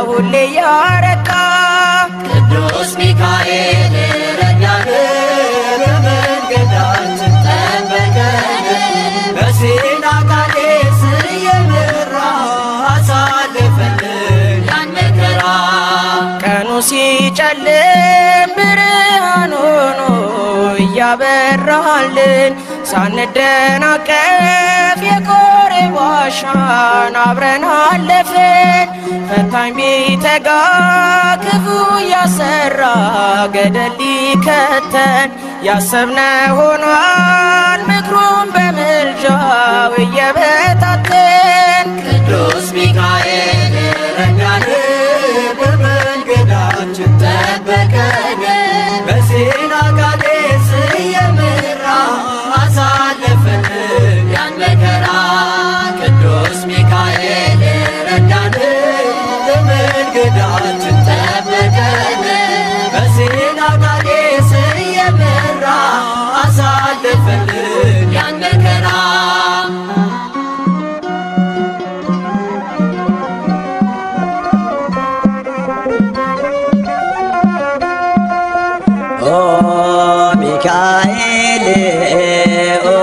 ሁሌ ያረካ። ቅዱስ ሚካኤል ረዳን፣ በመንገዳችን ጠበቀን። በሲና ቃዴስ የመራ አሳለፈልን ያን መከራ። ቀኑ ሲጨልም ብርሃን ሆኖ እያበራልን ሳንደናቀፍ የኮሬብ ዋሻን አብረን አለፍን። ፈታኝ ቢተጋ ክፉ ያሰራ ገደል ሊከተን ያሰብነ ሆኗል ምክሩን በምልጃው እየበታተን። ቅዱስ ሚካኤል ረዳን በመንገዳችን ጠበቀን በሲና ቃዴስ እየመራ አሳለፈን ያን መከራ። ቅዱስ ሚካኤል ረዳን በመንገዳችን ጠበቀን በሲና ቃዴስ እየመራ አሳለፈን ያን መከራ። ሚካኤል ኦ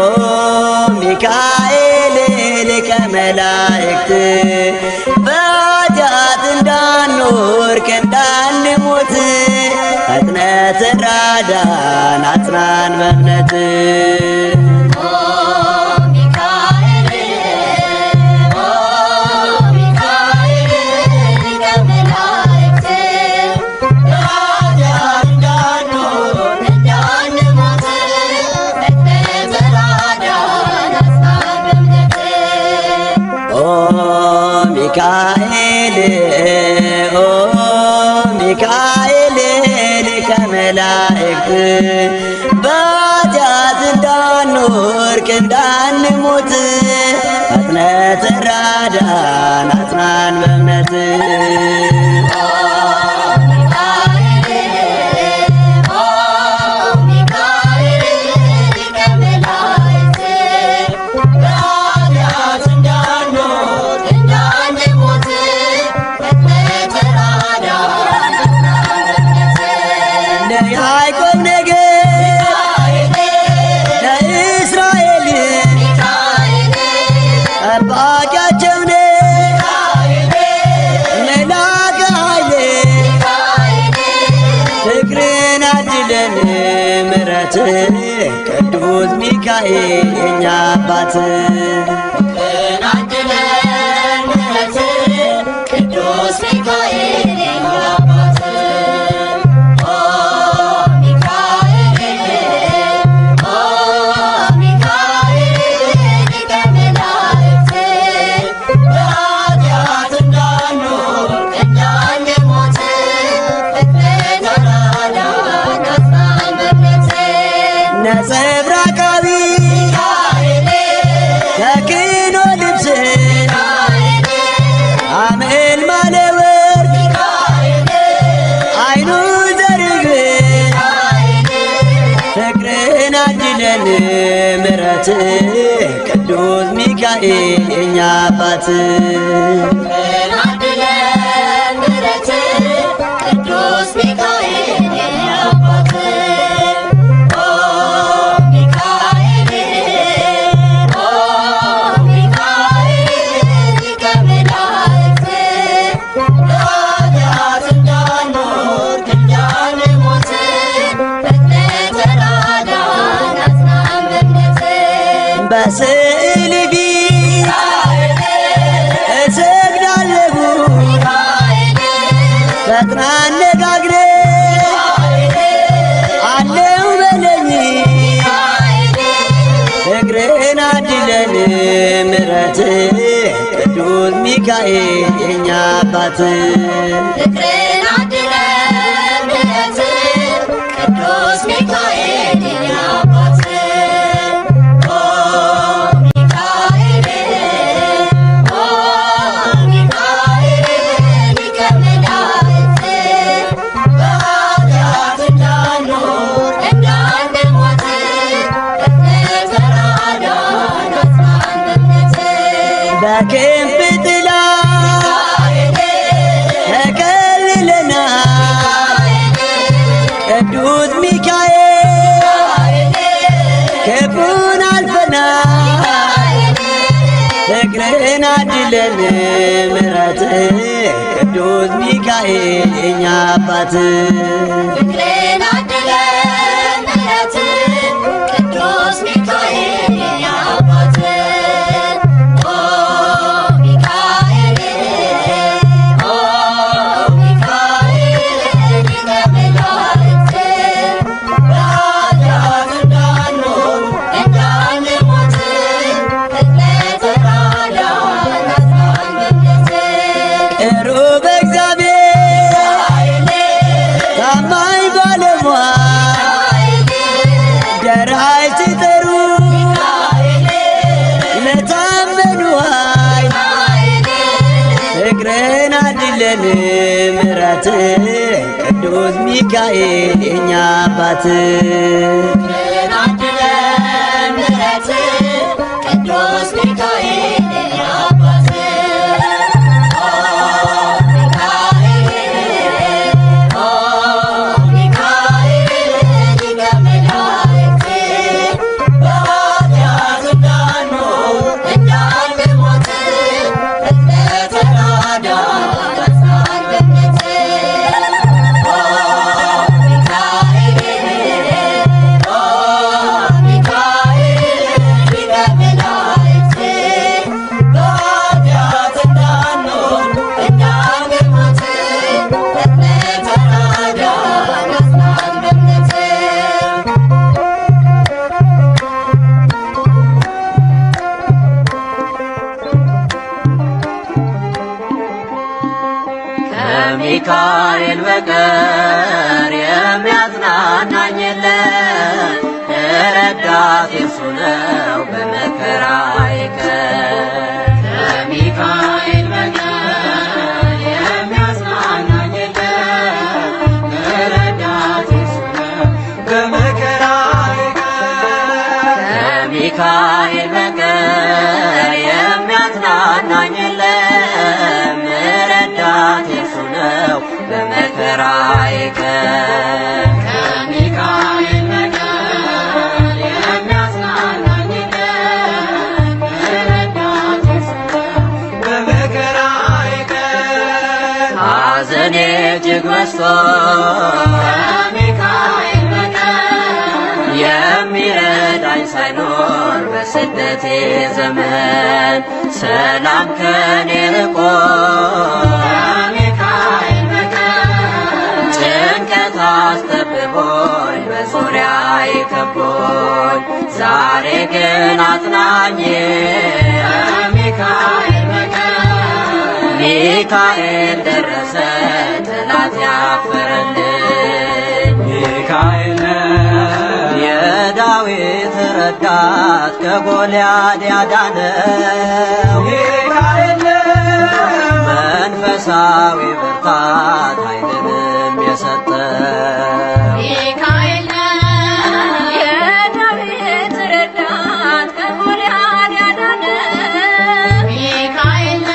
ሚካኤል ሊቀ መላእክት በኃጢአት እንዳንወድቅ እንዳንሞት ፈጥነህ ተራዳን አጽናን በእምነት። ሚካኤል ኦ ሚካኤል ሊቀ መላእክት በኃጢአት እንዳንወድቅ እንዳንሞት ፈጥነህ ተራዳን አጽናን በእምነት። ያዕቆብ ነገድ ለእስራኤል ጠባቂያቸው ነህ መልአከ ኃይል ፍቅርን አድለን ምሕረት ቅዱስ ሚካኤል የኛ አባት። ቅዱስ ሚካኤል የኛ አባት ነጸብራቃዊ ተክህኖ ልብስ አምዕልማለ ወርቅ አይኑ ዘርግብ ፍቅርን አድለን ምሕረት ቅዱስ ሚካኤል የኛ አባት። ቅዱስ ሚካኤል የኛ አባት በስዕል ፊት እሰግዳለሁ ፈጥና አነጋግረኝ አለው በለኝ ፍቅርህን አድለን ምሕረት ቅዱስ ሚካኤል የኛ አባት። ፍቅርህን አድለን ምሕረት ቅዱስ ሚካኤል የኛ አባት። በክንፍ ጥላ ተከልለናል ቅዱስ ሚካኤል ክፉን አልፈናል ፍቅርህን አድለን ምሕረት ቅዱስ ሚካኤል የኛ አባት። ፍቅርህን አድለን ምሕረት ቅዱስ ሚካኤል የኛ አባት። ታማኝ ባለሟል ደራሽ ሲጠሩ ለታመኑ ኃይል ፍቅርን አድለን ምሕረት ቅዱስ ሚካኤል የኛ አባት ቅዱስ ሚካኤል የኛ አባት ሚካኤል በቀር የሚያጽናናኝ የለም ረዳቴ እርሱ ነው በመከራዬ ቀን ከሚካኤል በቀር የሚያጽናናኝ የለም ረዳቴ እርሱ ነው በመከራዬ ቀን ከሚካኤል በቀር የሚያጽናናኝ የለም ረዳቴ እርሱ ነው በመከራዬ ቀን ከሚካኤል በቀር የሚያጽናናኝ የለም ረዳቴ እርሱ ነው በመከራዬ ቀን ሐዘኔ እጅግ በዝቶ ከሚካኤል በቀር የሚረዳኝ ሳይኖር በስደቴ ዘመን ሰላም ከኔ ርቆ ጭንቀት አስጠብቦኝ በዙሪያዬ ከቦኝ ዛሬ ግን አጽናኜ ሚካኤል በቀር ሚካኤል ደረሰ ጠላት ያፈረልኝ ሚካኤል የዳዊት ረዳት ከጎልያድ ያዳነው ሚካኤል መንፈሳዊ ብርታት ኃይልንም የሰጠ ሚካኤል የዳዊት ረዳት ከጎልያድ ያዳነ ሚካኤል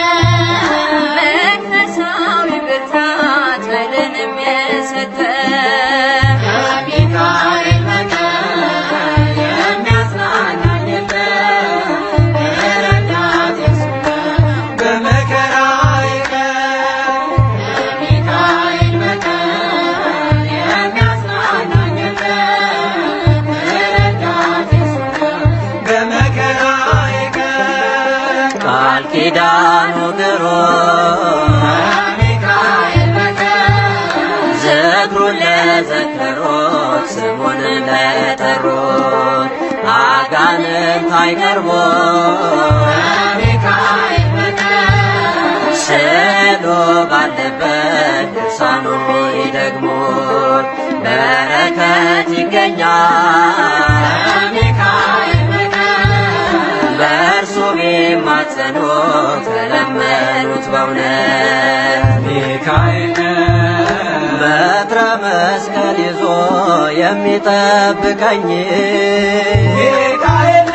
መንፈሳዊ ብርታት ኃይልንም የሰጠ ከሚካኤል በቀር የሚያጽናናኝ የለም ረዳቴ እርሱ ነው በመከራዬ ቀን ከሚካኤል በቀር የሚያጽናናኝ የለም ረዳቴ እርሱ ነው በመከራዬ ቀን ቃል ኪዳኑ ግሩም ከሚካኤል በቀር ዝክሩን ለዘከሩት ስሙን ለጠሩት አጋንንት አይቀርቡም ከሚካኤል በቀር ስዕሉ ባለበት ድርሳኑ ይደግሙት በረከት ይገኛል ከሚካኤል በቀር በእርሱ ቢማጸኑት ለለመኑት በእውነት ሚካኤል በትረ መስቀል ይዞ የሚጠብቀኝ ሚካኤል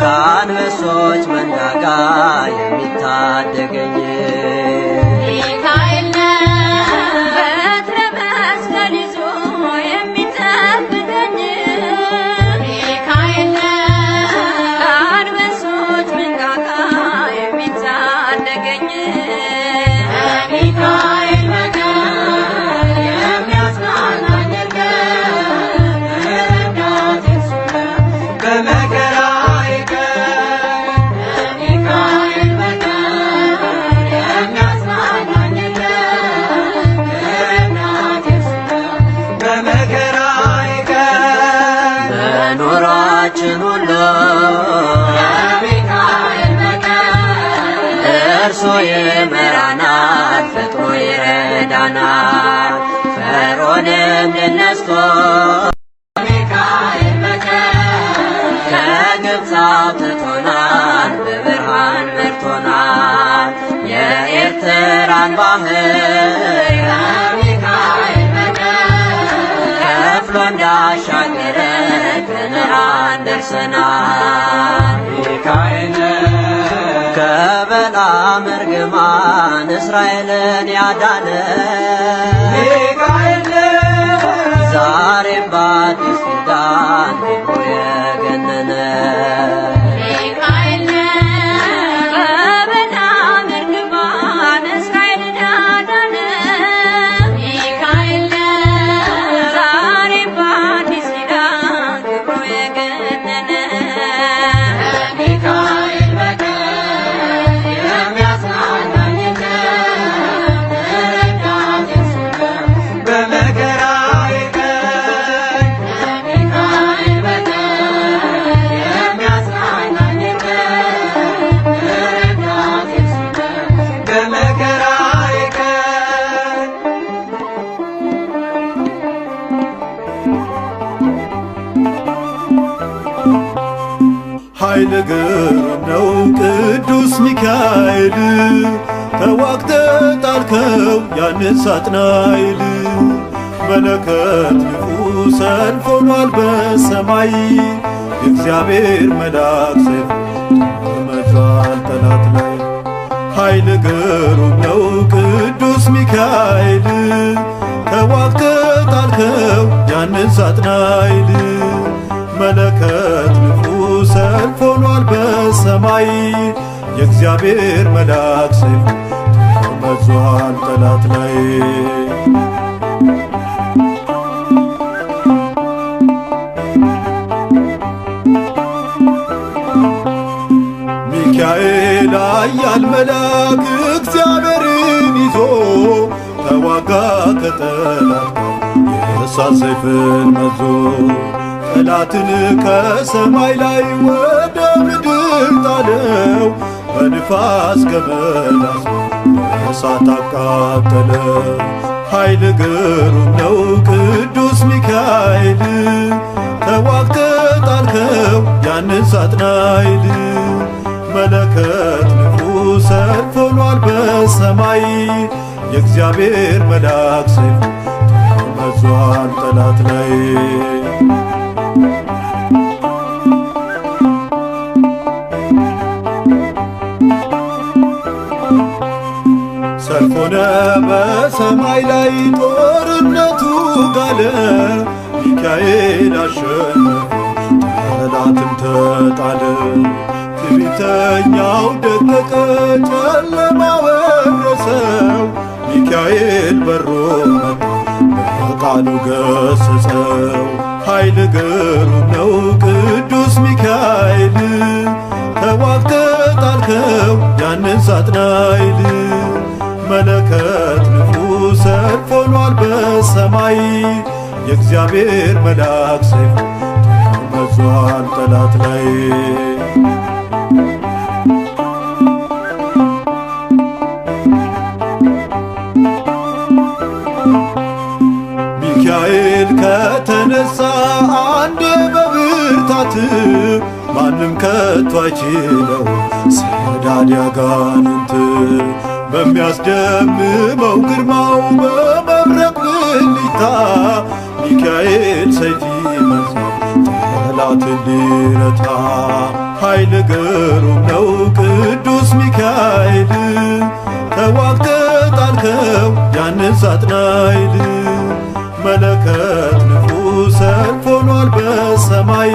ከአንበሶች መንጋጋ የሚታደገኝ ሚካኤል በትረ መስቀል ይዞ የሚጠብቀኝ ሚካኤል ከአንበሶች መንጋጋ የሚታደገኝ ሚካኤል በቀር የሚያጽናናኝ የለም ረዳቴ እርሱ ነው በመከራዬ ቀን ከሚካኤል በቀር የሚያጽናናኝ የለም ፈርዖንም ድል ነስቶ ሚካኤል በቀር ከግብፅ አውጥቶናል፣ በብርሃን መርቶናል። የኤርትራን ባህር ሚካኤል በቀር ከፍሎ እንዳሻገረ ከነዓን ደርሰናል። ሚካኤል ከበለዓም እርግማን እስራኤልን ያዳነ ሚካኤል ዛሬም በአዲስ ኪዳን ክብሩ የገነነ ሚካኤል ከበለዓም እርግማን እስራኤልን ያዳነ ሚካኤል ዛሬም በአዲስ ኪዳን ክብሩ የገነነ ሚካኤል በቀር የሚያጽናናኝ የለም፣ ረዳቴ እሱ ነው በመከራዬ ቀን። ሚካኤል በቀር የሚያጽናናኝ የለም፣ ረዳቴ እሱ ነው በመከራዬ ቀን። ኃይለ ግሩም ነው ቅዱስ ሚካኤል ተዋግተ ጣልከው ያንን ሳጥናኤል። መለከት ንፉ ሰልፍ ሆኗል በሰማይ የእግዚአብሔር መልአክ ሰይፍ ተመዟል ጠላት ላይ። ኃይለ ግሩም ነው ቅዱስ ሚካኤል ተዋግተ ጣልከው ያንን ሳጥናኤል። መለከት ንፉ ሰልፍ ሆኗል በሰማይ የእግዚአብሔር መልአክ ሰይፍ ተመዟል ጠላት ላይ። ሚካኤል ኃያል መልአክ እግዚአብሔርን ይዞ ተዋጋ ከጠላት ጋር የእሳት ሰይፍን መዞ። ጠላትን ከሰማይ ላይ ወደ ምድር ጣለው በንፋስ ገመድ አስሮ በእሳት አቃጠለው። ኃይለ ግሩም ነው ቅዱስ ሚካኤል ተዋግተ ጣልከው ያንን ሳጥናኤል። መለከት ንፉ ሰልፍ ሆኗል በሰማይ የእግዚአብሔር መልአክ ሰይፍ ተመዟል ጠላት ላይ። ሰልፍ ሆነ በሰማይ ላይ ጦርነቱ ጋለ። ሚካኤል አሸነፈ ጠላትም ተጣለ። ትዕቢተኛው ደቀቀ ጨለማ ወረሰው። ሚካኤል በሮ መጣ በቃሉ ገሰጸው። ኃይለ ግሩም ነው ቅዱስ ሚካኤል ተዋግተ ጣልከው ያንን ሳጥናኤል። መለከት ንፉ ሰልፍ ሆኗል በሰማይ የእግዚአብሔር መልአክ ሰይፍ ተመዟል ጠላት ላይ። ሚካኤል ከተነሳ አንዴ በብርታት ማንም ከቶ አይችለው ሰዳድ ያጋንንት። በሚያስደምመው ግርማው በመብረቅ ብልጭታ ሚካኤል ሰይፍ ይመዛል ጠላትን ሊረታ። ኃይለ ግሩም ነው ቅዱስ ሚካኤል ተዋግተ ጣልከው ያንን ሳጥናኤል። መለከት ንፉ ሰልፍ ሆኗል በሰማይ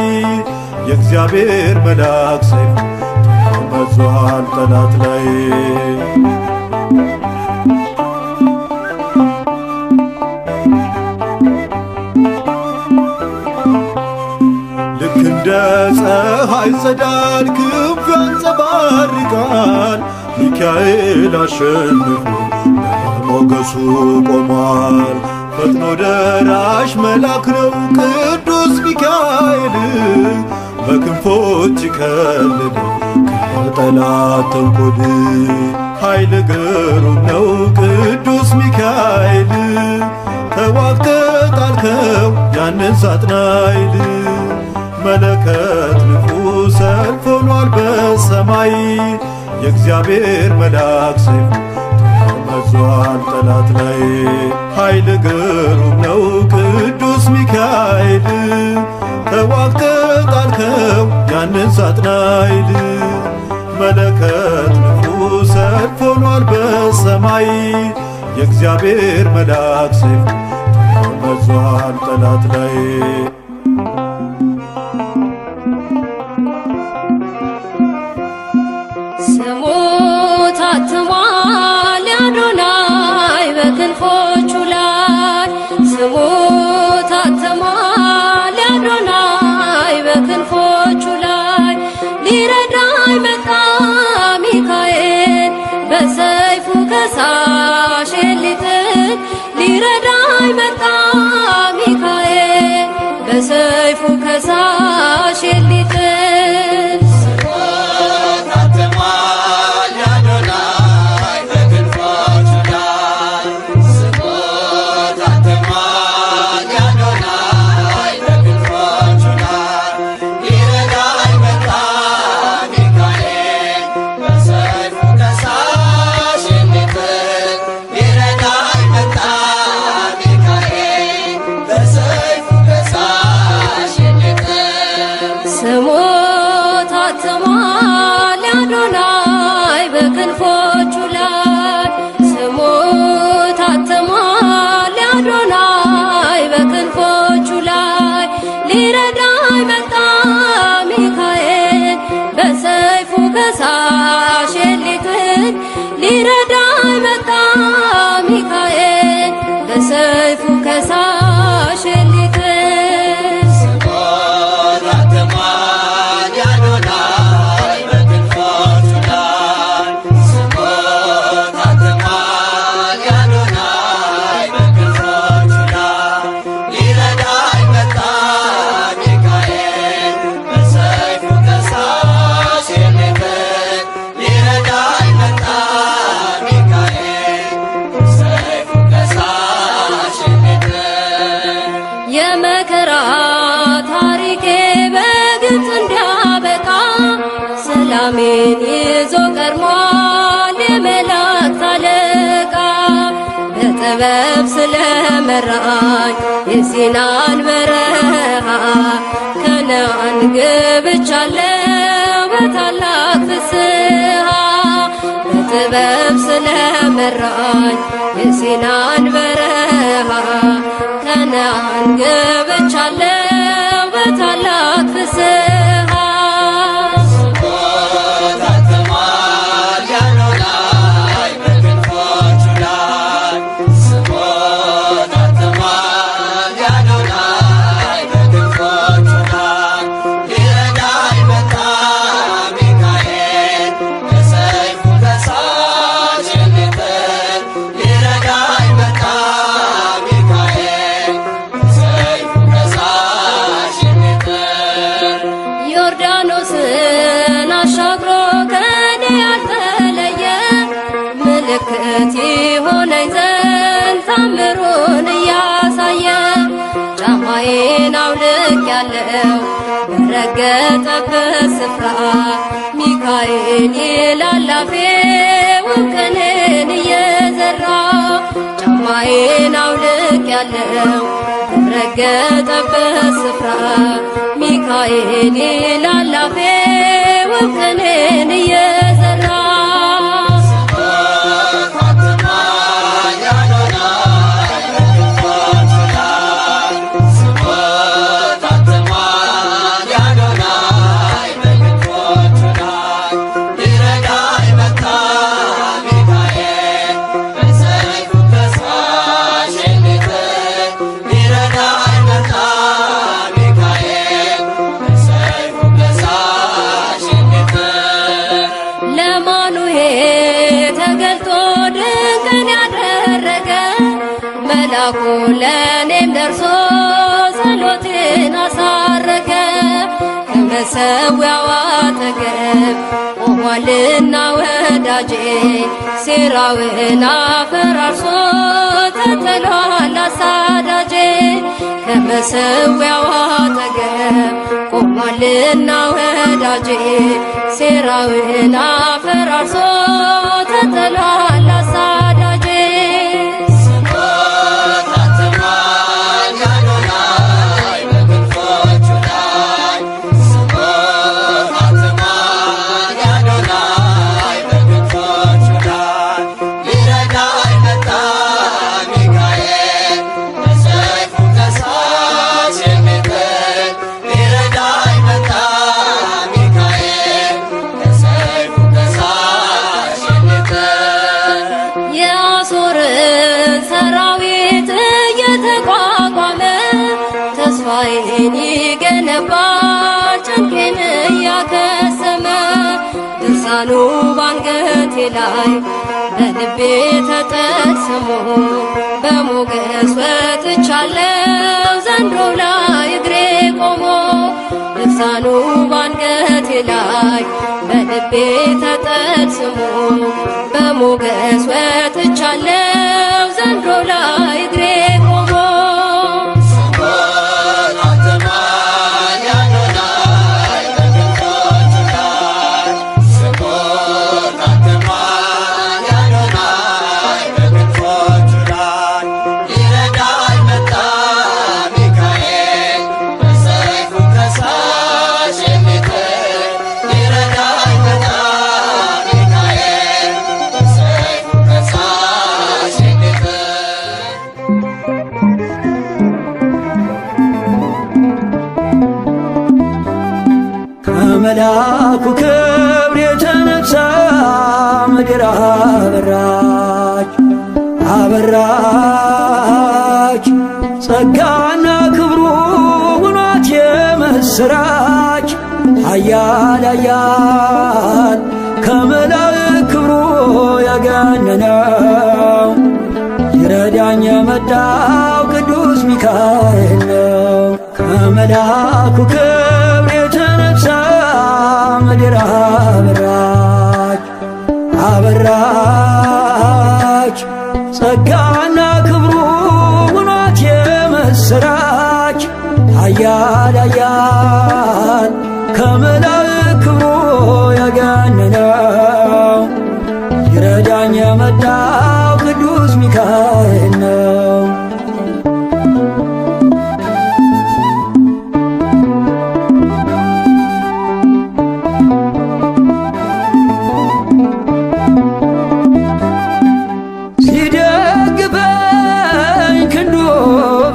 የእግዚአብሔር መልአክ ሰይፍ ተመዟል ጠላት ላይ። ልክ እንደ ፀሐይ ጸዳል ክንፍ ያንጸባርቃል። ሚካኤል አሸንፎ በሞገሱ ቆሟል። ፈጥኖ ደራሽ መልአክ ነው ቅዱስ ሚካኤል በክንፎች ይከልል ከጠላት ተንኮል። ኃይለ ግሩም ነው ቅዱስ ሚካኤል ተዋግተ ያንን ሳጥናኤል መለከት ንፉ ሰልፍ ሆኗል በሰማይ የእግዚአብሔር መልአክ ሰይፉ ተመዟል ጠላት ላይ ኃይል ግሩም ነው ቅዱስ ሚካኤል ተዋግተ ጣልከው ያንን ሳጥናኤል መለከት ንፉ ሰልፍ ሆኗል በሰማይ የእግዚአብሔር መልአክ ሰይፉ ተመዟል ጠላት ላይ ስሙ ታትሟል የአዶናይ በክንፎቹ ላይ ስሙ ታትሟል የአዶናይ በክንፎቹ ላይ ሊረዳኝ መጣ ሚካኤል በሰይፉ ከሳሽ ሊጥል ሊረዳኝ መጣ ሚካኤል በሰይፉ ከሳሽ ሊጥል ስሙ ታትሟል የአዶናይ በክንፎቹ ላይ ስሙ ታትሟል የአዶናይ በክንፎቹ ላይ ሊረዳኝ መጣ ሚካኤል በሰይፉ ከሳሽ ሊጥል ሊረዳኝ መጣ ሚካኤል በሰይፉ ከሳሽ ሊጥል የመከራ ታሪኬ በግልጽ እንዲያበቃ ሰላሜን ይዞ ቀድሟል የመላእክት አለቃ በጥበብ ስለመራኝ የሲናን በረሃ ከነዓን ገብቻለሁ በታላቅ ፍስሐ በጥበብ ስለመራኝ የሲናን በረሃ ከነዓን ገብቻለሁ በታላቅ ፍስሐ ዮርዳኖስን አሻግሮ ከኔ ያልተለየ ምልክት ይሆነኝ ዘንድ ታምሩን እያሳየ ጫማዬን አውልቄያለሁ በረገጠበት ስፍራ ሚካኤል ይላል አፌ ውቅኔን እየዘራ ጫማዬን አውልቄያለሁ በረገጠበት ስፍራ ሚካኤል ይላል አፌ ውቅኔን እየዘራ ተገልጦ ድንቅን ያደረገ መላኩ ለእኔም ደርሶ ጸሎቴን አሳረገ። ከመሠዊያው አጠገብ ቆሟልና ወዳጄ ሴራውን አፈራርሶ ተጥሏል አሳዳጄ። መሠዊያው አጠገብ ቆሟልና ወዳጄ ሴራውን አፈራርሶ ተጥሏል አሳዳጄ። ተስፋዬን ይገነባል ጭንቄን እያከሰመ ድርሳኑ ባንገቴ ላይ በልቤ ተጠቅስሞ በሞገስ ወጥቻለሁ ዘንድሮ ላይ እግሬ ቆሞ ድርሳኑ ባንገቴ ላይ በልቤ ተጠቅስሞ በሞገስ ወጥቻለሁ ዘንድሮ ላይ እግሬ ቆሞ ከመልአኩ ክብር የተነሳ ምድር አበራች አበራች ጸጋና ክብሩ ውኗት የምስራች ኃያል ኃያል ከመላእክት ክብሩ ያገነነው ይረዳኝ የመጣው ቅዱስ ሚካኤል ነው። ከመልአኩ ክብር የተነሳ ምድር አበራች አበራች ጸጋና ክብሩ ውኗት የምስራች ኃያል ኃያል ከመላእክት ክብሩ ያገነነው ይረዳኝ የመጣው ቅዱስ ሚካኤል ነው።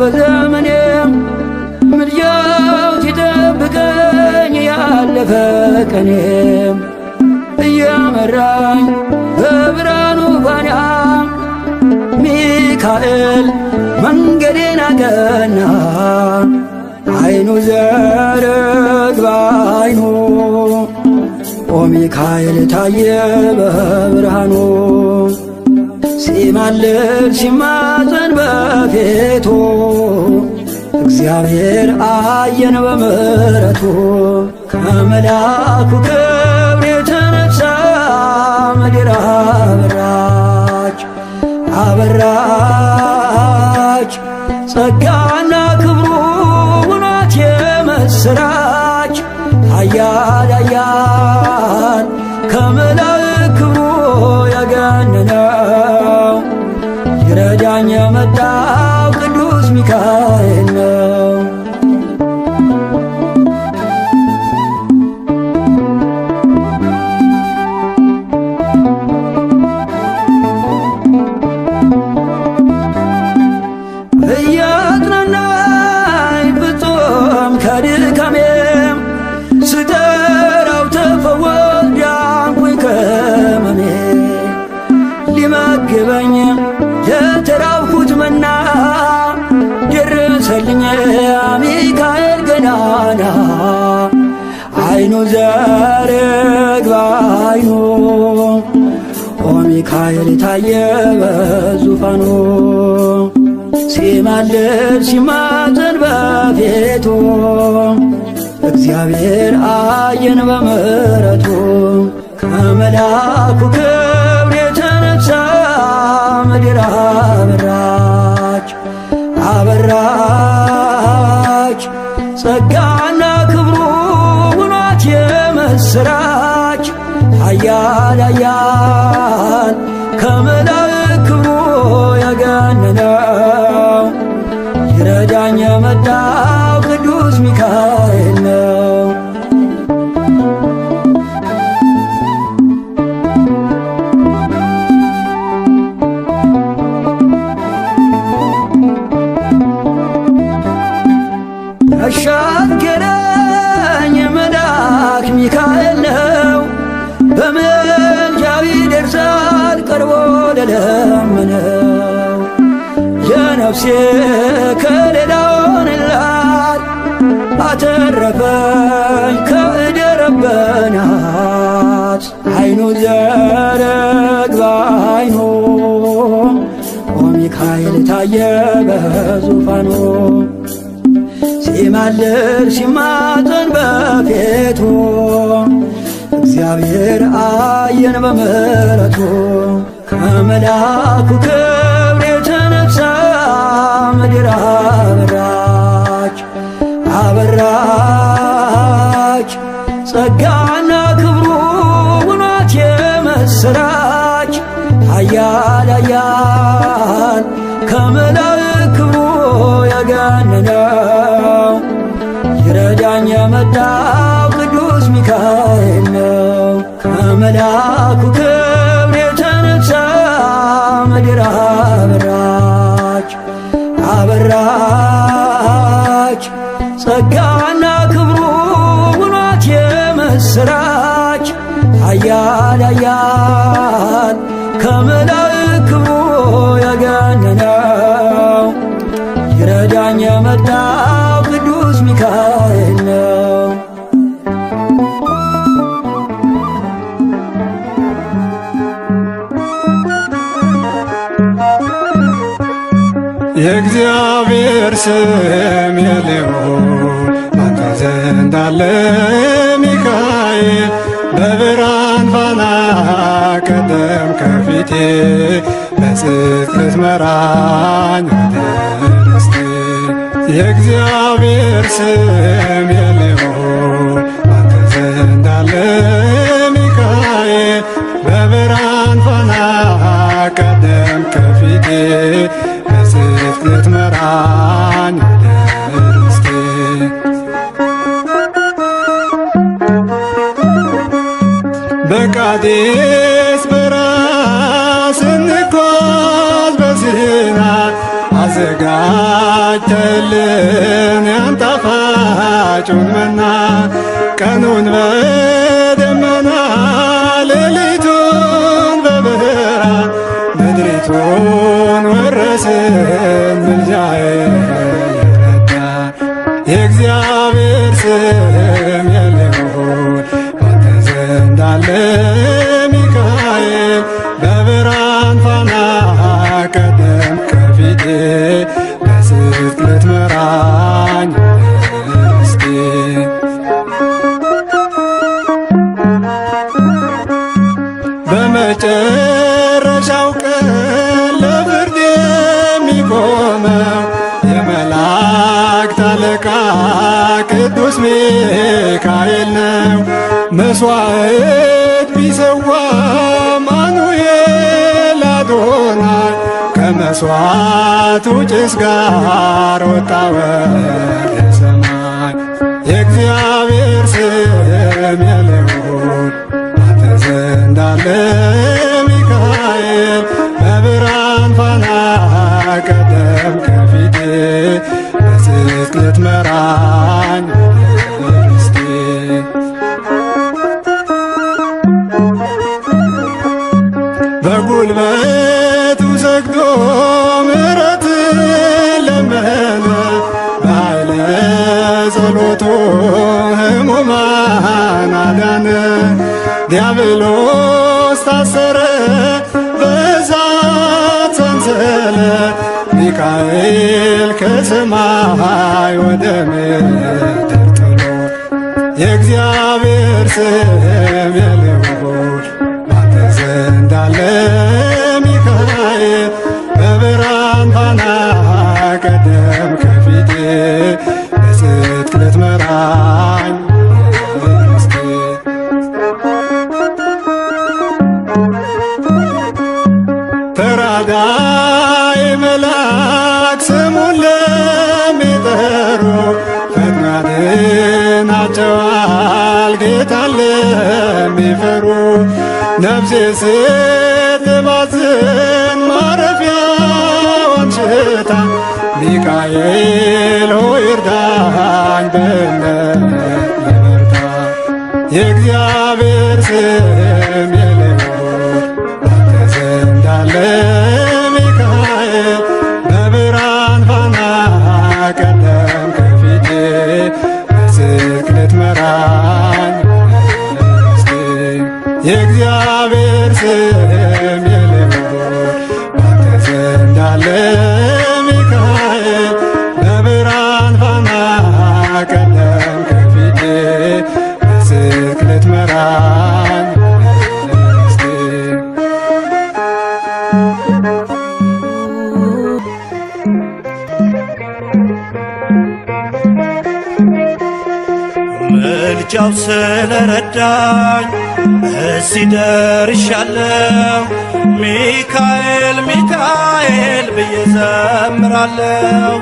በዘመኔም ምልጃው ሲጠብቀኝ ያለፈ ቀኔም እያመራኝ በብርሃኑ ፋና ሚካኤል መንገዴን አቀና። አይኑ ዘርግ በአይኑ ኦ ሚካኤል ታየ በብርሃኑ ሲማልድ ሲማፀን በፊቱ እግዚአብሔር አየን በምሕረቱ። ከመልአኩ ክብር የተነሳ ምድር አበራች አበራች ጸጋና ክብሩ ውኗት የምስራች ኃያል ኃያል ከመላእክት ክብሩ ያገነነው ይረዳኝ የመጣው ቅዱስ ሚካኤል ነው። እያጽናናኝ ፍጹም ከድካሜም ስጠራው ተፈወስ ዳንኩኝ ከሕመሜ ሊመግበኝ የተራብኩት መና ደረሰልኝ ሚካኤል ገናና። አይኑ ዘርግ በአይኑ ኦ ሚካኤል ታየ በዙፋኑ ሲማልድ ሲማፀን በፊቱ እግዚአብሔር አየን በምሕረቱ። ከመልአኩ ክብር የተነሳ ምድር አበራች አበራች ጸጋና ክብሩ ውኗት የምስራች ኃያል ኃያል ከመላእክት ክብሩ የገነነው ይረዳኝ የመጣው ቅዱስ ሚካኤል ነው። ያሻገረኝ መልአክ ሚካኤል ነው። በምልጃው ይደርሳል ቀርቦ ለለመነው። የነፍሴ ከለላ ሆነላት አተረፈኝ ከእደ ረበናት። አይኑ ዘረግ በአይኑ ሚካኤል ታየ በዙፋኑ። ሲማልድ ሲማፀን በፊቱ እግዚአብሔር አየን በምሕረቱ። ከመልአኩ ክብር የተነሳ ምድር አበራች አበራች። ጸጋና ክብሩ ውኗት የምስራች ኃያል ኃያል ከመላእክት ክብሩ የገነነው ይረዳኝ የመጣው ቅዱስ ሚካኤል ነው። ከመልአኩ ክብር የተነሳ ምድር አበራች አበራች። ጸጋና ክብሩ ውኗት የምስራች ኃያል ኃያል ከመላእክት ክብሩ የገነነው ይረዳኝ የመጣው ቅዱስ ሚካኤል ነው። የእግዚአብሔር ስም የልዑል አንተ ዘንድ አለ ሚካኤል። በብርሃን ፋና ቀደም ከፊቴ በጽድቅ ልትመራኝ ወደ ርስቴ። የእግዚአብሔር ስም የልዑል አንተ ዘንድ አለ ሚካኤል። በብርሃን ፋና ቀደም ከፊቴ በጽድቅ ልትመራኝ ወደ ርስቴ። በቃዴስ በረሃ ስንጓዝ በሲና አዘጋጀልን ያን ጣፋጩን መና። ቀኑን በደመና ሌሊቱን በብርሃን ምድሪቱን ወረስን ምልጃዬ የረዳ። የእግዚአብሔር ስም የልዑል አንተ ዘንድ አለ ሚካኤል። በብርሃን ፋና ቀደም ከፊቴ በጽድቅ ልትመራኝ ርስቴ። በመጨረሻው ቀን ለፍርድ የሚቆመው የመላእክት አለቃ ቅዱስ ሚካኤል ነው። መሥዋዕት ቢሰዋ አማኑኤል አዶናይ ከመሥዋዕቱ ጭስ ጋር ወጣ ወደ ሰማይ። የእግዚአብሔር ስም የልዑል አንተ ዘንድ አለ ሚካኤል። በብርሃን ፋና ቀደም ከፊቴ በጽድቅ ልትመራኝ ወደ ርስቴ። በጉልበቱ ሰግዶ ምሕረትን ለመነ። በኃይለ ጸሎቱ ሕሙማን አዳነ። ዲያብሎስ ታሰረ በእሳት ሰንሰለት። ሚካኤል ከሰማይ ወደ ምድር ጥሎ። የእግዚአብሔር ስም የልዑል አንተ ዘንድ አለ ሚካኤል። በብርሃን ፋና ቀደም ከፊቴ በጽድቅ ልትመራኝ ሲፈሩ ነፍሴ ስትባዝን ማረፊያዋን ሽታ ሚካኤል ሆይ እርዳኝ በእምነት ልበርታ። የእግዚአብሔር ስም የሌለው ባንተ ዘንድ አለ ሚካኤል በብርሃን ፋና ቀደም ከፊቴ በስቅለት መራኝ የእግዚአብሔር ስም የሌለው ባንተ ዘንድ አለ ሚካኤል በብርሃን ፋና ቀደም ከፊቴ በስቅለት መራኝ ምልጃው ስለረዳኝ እዚህ ደርሻለሁ። ሚካኤል ሚካኤል ብዬ ዘምራለሁ።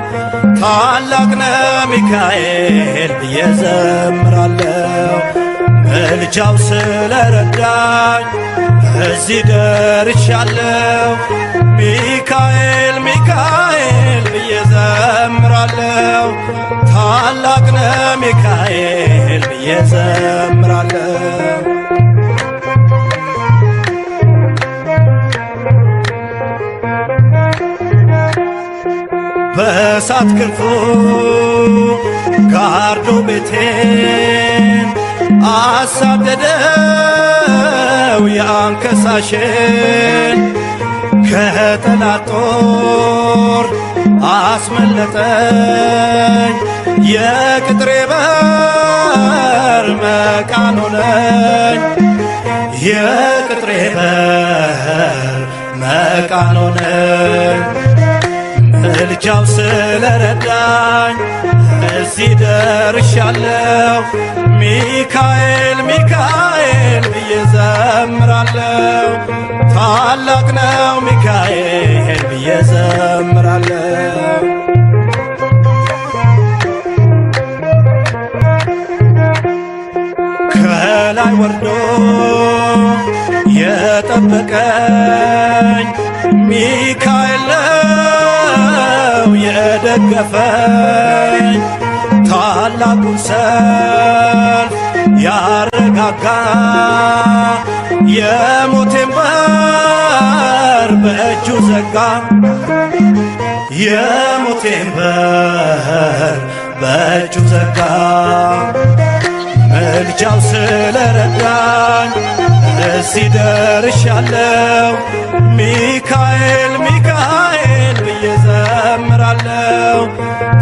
ታላቅ ነህ ሚካኤል ብዬ ዘምራለሁ። ምልጃው ስለረዳኝ እዚህ ደርሻለሁ። ሚካኤል ሚካኤል ብዬ ዘምራለሁ። ታላቅ ነህ ሚካኤል ብዬ ዘምራለሁ። በእሳት ክንፉ ጋርዶ ቤቴን አሳደደው የአንከሳሼን ከጠላት ጦር አስመለጠኝ የቅጥሬ በር መቃን ሆነኝ የቅጥሬ በር መቃን ሆነኝ ምልጃው ስለረዳኝ እዚህ ደርሻለሁ። ሚካኤል ሚካኤል ብዬ ዘምራለሁ። ታላቅ ነው ሚካኤል ብዬ ዘምራለሁ። ከላይ ወርዶ የጠበቀኝ ሚካኤል ነው የደገፈኝ። ታላቁን ሰልፍ ያረጋጋ የሞቴን በር በእጁ ዘጋ የሞቴን በር በእጁ ዘጋ። ምልጃው ስለረዳኝ እዚህ ደርሻለሁ። ሚካኤል ሚካኤል ብዬ ዘምራለሁ።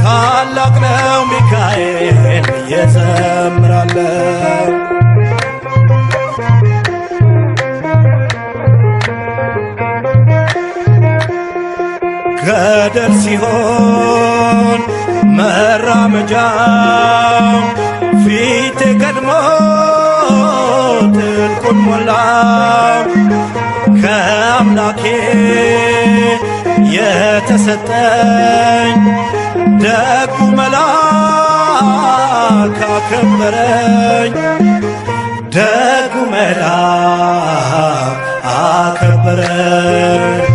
ታላቅ ነው ሚካኤል ብዬ ዘምራለሁ። ገደል ሲሆን መራመጃው ፊቴ ቀድሞ ጥልቁን ሞላው። ከአምላኬ የተሰጠኝ ደጉ መልአክ አከበረኝ ደጉ መልአክ አከበረኝ።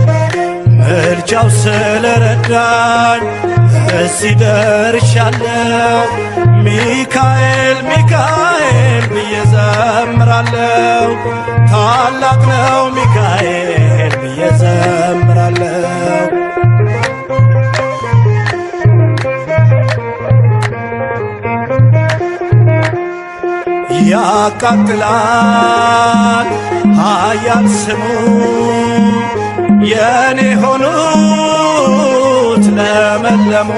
ምልጃው ስለረዳኝ እዚህ ደርሻለሁ። ሚካኤል ሚካኤል ብዬ ዘምራለሁ። ታላቅ ነው ሚካኤል ብዬ ዘምራለሁ። ያቃጥላል ኃያል ስሙ የኔ ሆኑት ለመለሙ።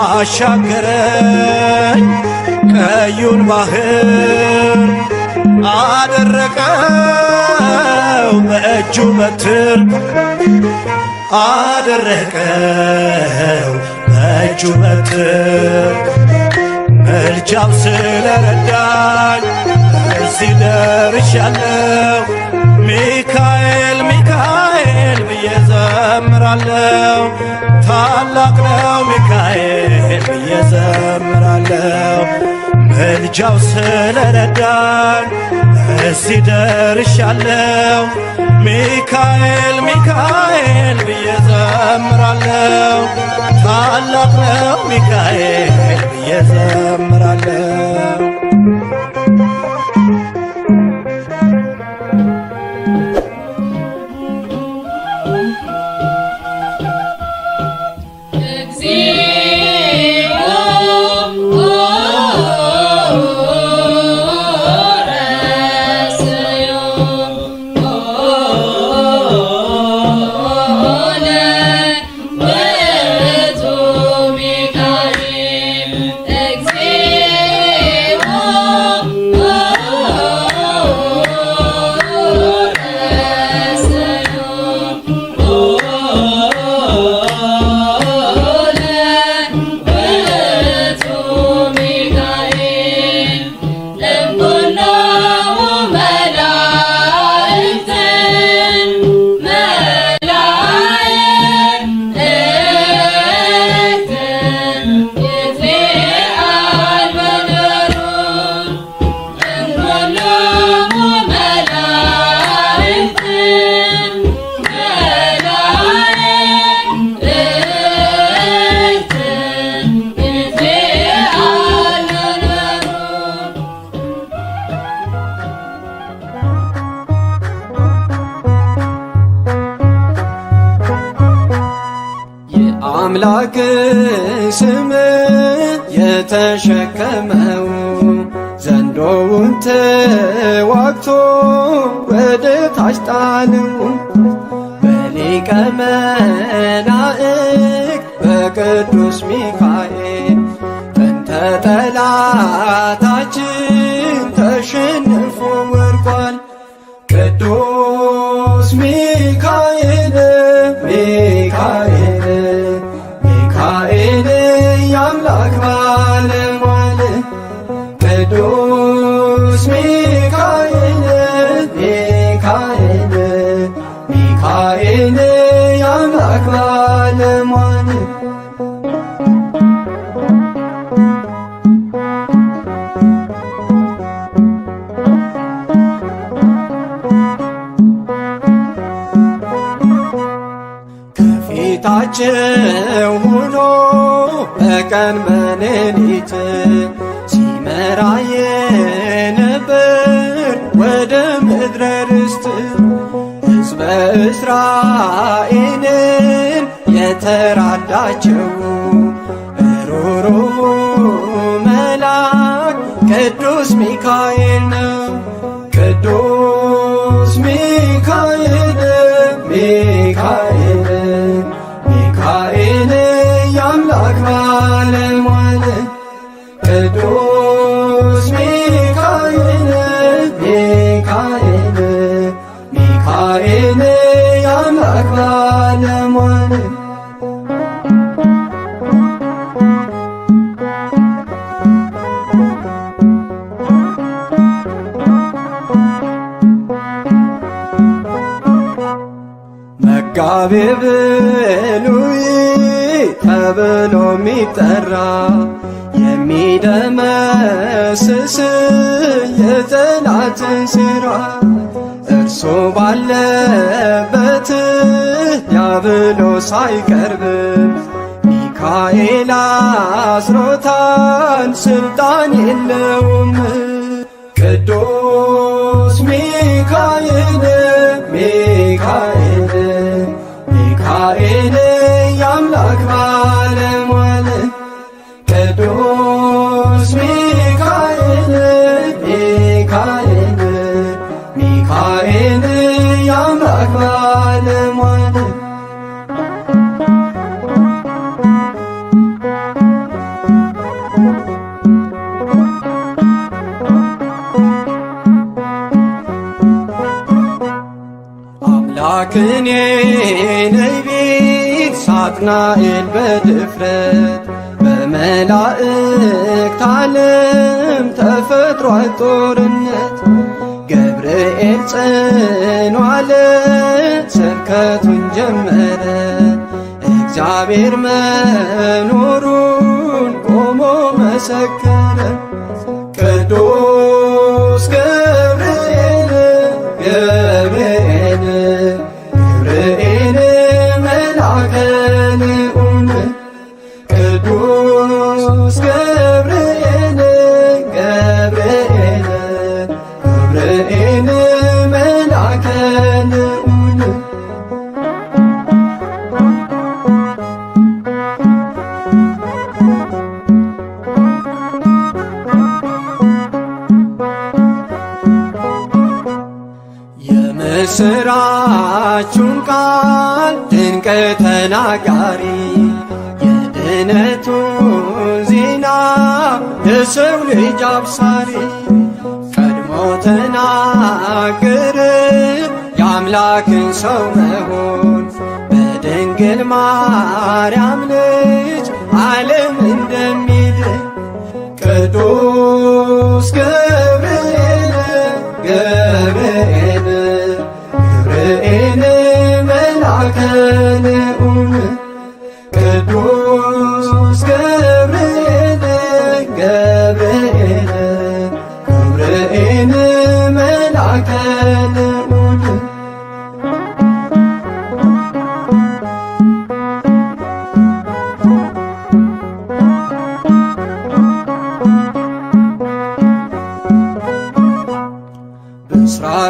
አሻገረኝ ቀዩን ባህር አደረቀው በእጁ በትር አደረቀው በእጁ በትር። ምልጃው ስለረዳኝ እዚህ ደርሻለሁ። ሚካኤል ሚካኤል ብዬ ዘምራለሁ። ታላቅ ነው ሚካኤል ብዬ ዘምራለሁ። ምልጃው ስለረዳኝ እዚህ ደርሻለሁ። ሚካኤል ሚካኤል ብዬ ዘምራለሁ። ታላቅ ነው ሚካኤል ብዬ ዘምራለሁ። አምላክ ስም የተሸከመው ዘንዶውን ተዋግቶ ወደ ታች ጣለው። በሊቀ መላእክት በቅዱስ ሚካኤል ጥንተ ጠላታችን ተሸንፎ ወድቋል። ቅዱስ ሚካኤል ሚካኤል ሚካኤል የአምላክ ባለሟል። ቅዱስ ሚካኤል ሚካኤል ሚካኤል የአምላክ ባለሟል። ከፊታቸው ሆኖ በቀን በሌሊት ሲመራ የነበር ወደ ምድረ ርስት ሕዝበ እስራኤልን የተራዳቸው ሩሩ መልአክ ቅዱስ ሚካኤል ነው። ቅዱስ ሚካኤል ሚካኤል ሚካኤል የአምላክ ባለሟል። ቅዱስ ሚካኤል ሚካኤል ሚካኤል የአምላክ ባለሟል። መጋቤ ብሉይ ተብሎ የሚጠራ የሚደመስስ የጠላትን ሥራ እርሱ ባለበት ዲያብሎስ አይቀርብም። ሚካኤል አስሮታል ስልጣን የለውም። ቅዱስ ሚካኤል ሚካኤል ሚካኤል የአምላክ ባለሟል። ቅዱስ ሚካኤል ሚካኤል ሚካኤል የአምላክ ባለሟል። አምላክን የነቢያት ሳጥናኤል በድፍረት በመላእክት ዓለም ተፈጥሯል ጦርነት። ገብርኤል ጽኑ አለ ስብከቱን ጀመረ። እግዚአብሔር መኖሩን ቆሞ መሰከረ። ቅዱስ ገብርኤል ገብርኤል ገብርኤል መልአከ ልዑል የምስራቹን ቃል ድንቅ ተናጋሪ የድነቱን ዜና የሰው ልጅ አብሳሪ ቀድሞ ተናገረ የአምላክን ሰው መሆን በድንግል ማርያም ልጅ ዓለም እንደሚድን ቅዱስ ገብርኤል ገብርኤል ገብርኤል መልአከ ልዑል ቅዱስ ገብርኤል ገብርኤል ገብርኤል መልአከ ልዑል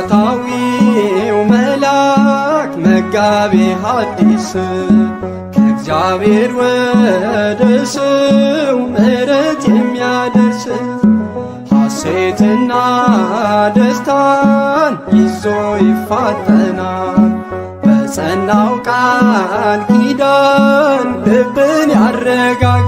ብስራታዊው መልአክ መጋቤ ሐዲስ ከእግዚአብሔር ወደ ሰው ምሕረት የሚያደርስ ሐሴትና ደስታን ይዞ ይፋጠናል በጸናው ቃል ኪዳን ልብን ያረጋጋል